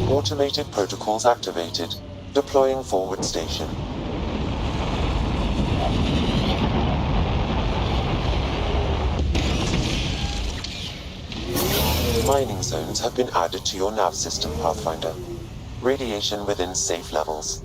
Automated protocols activated. Deploying forward station. Mining zones have been added to your nav system, Pathfinder. Radiation within safe levels.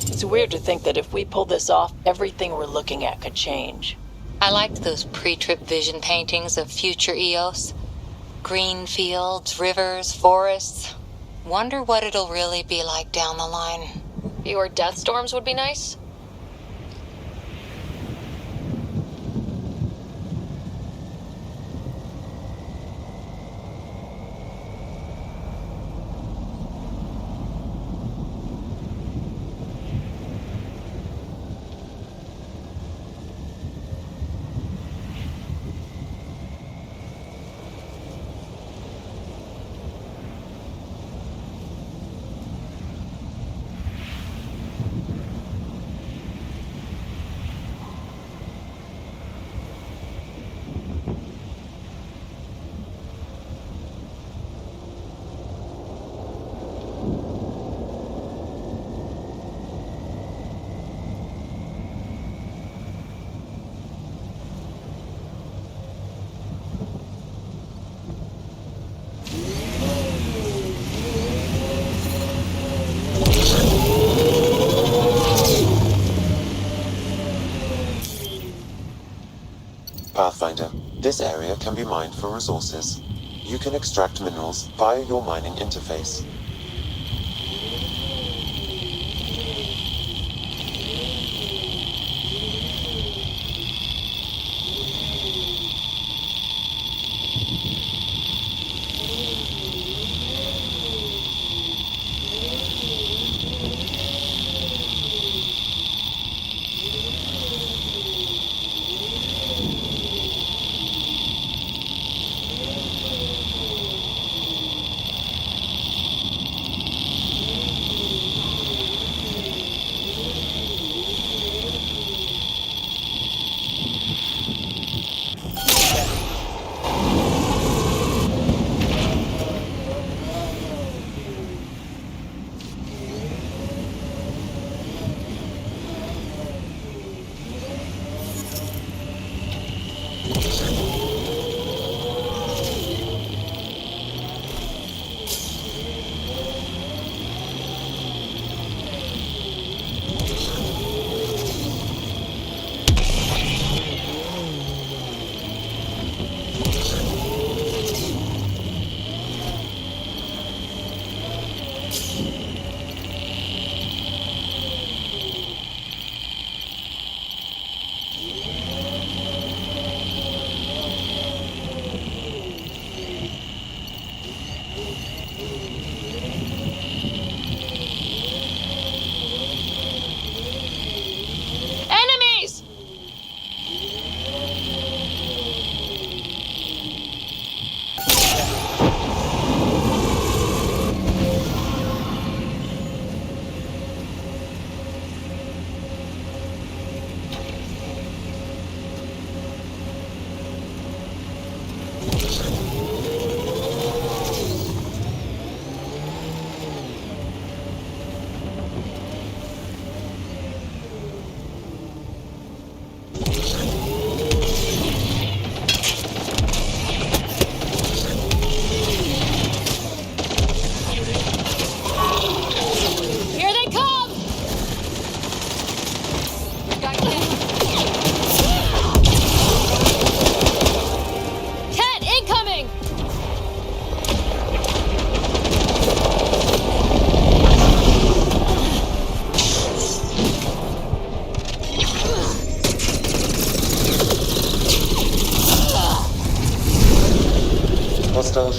It's weird to think that if we pull this off, everything we're looking at could change. I liked those pre-trip vision paintings of future Eos. Green fields, rivers, forests. Wonder what it'll really be like down the line. Fewer death storms would be nice. Pathfinder, this area can be mined for resources. You can extract minerals via your mining interface.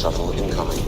shuttle incoming.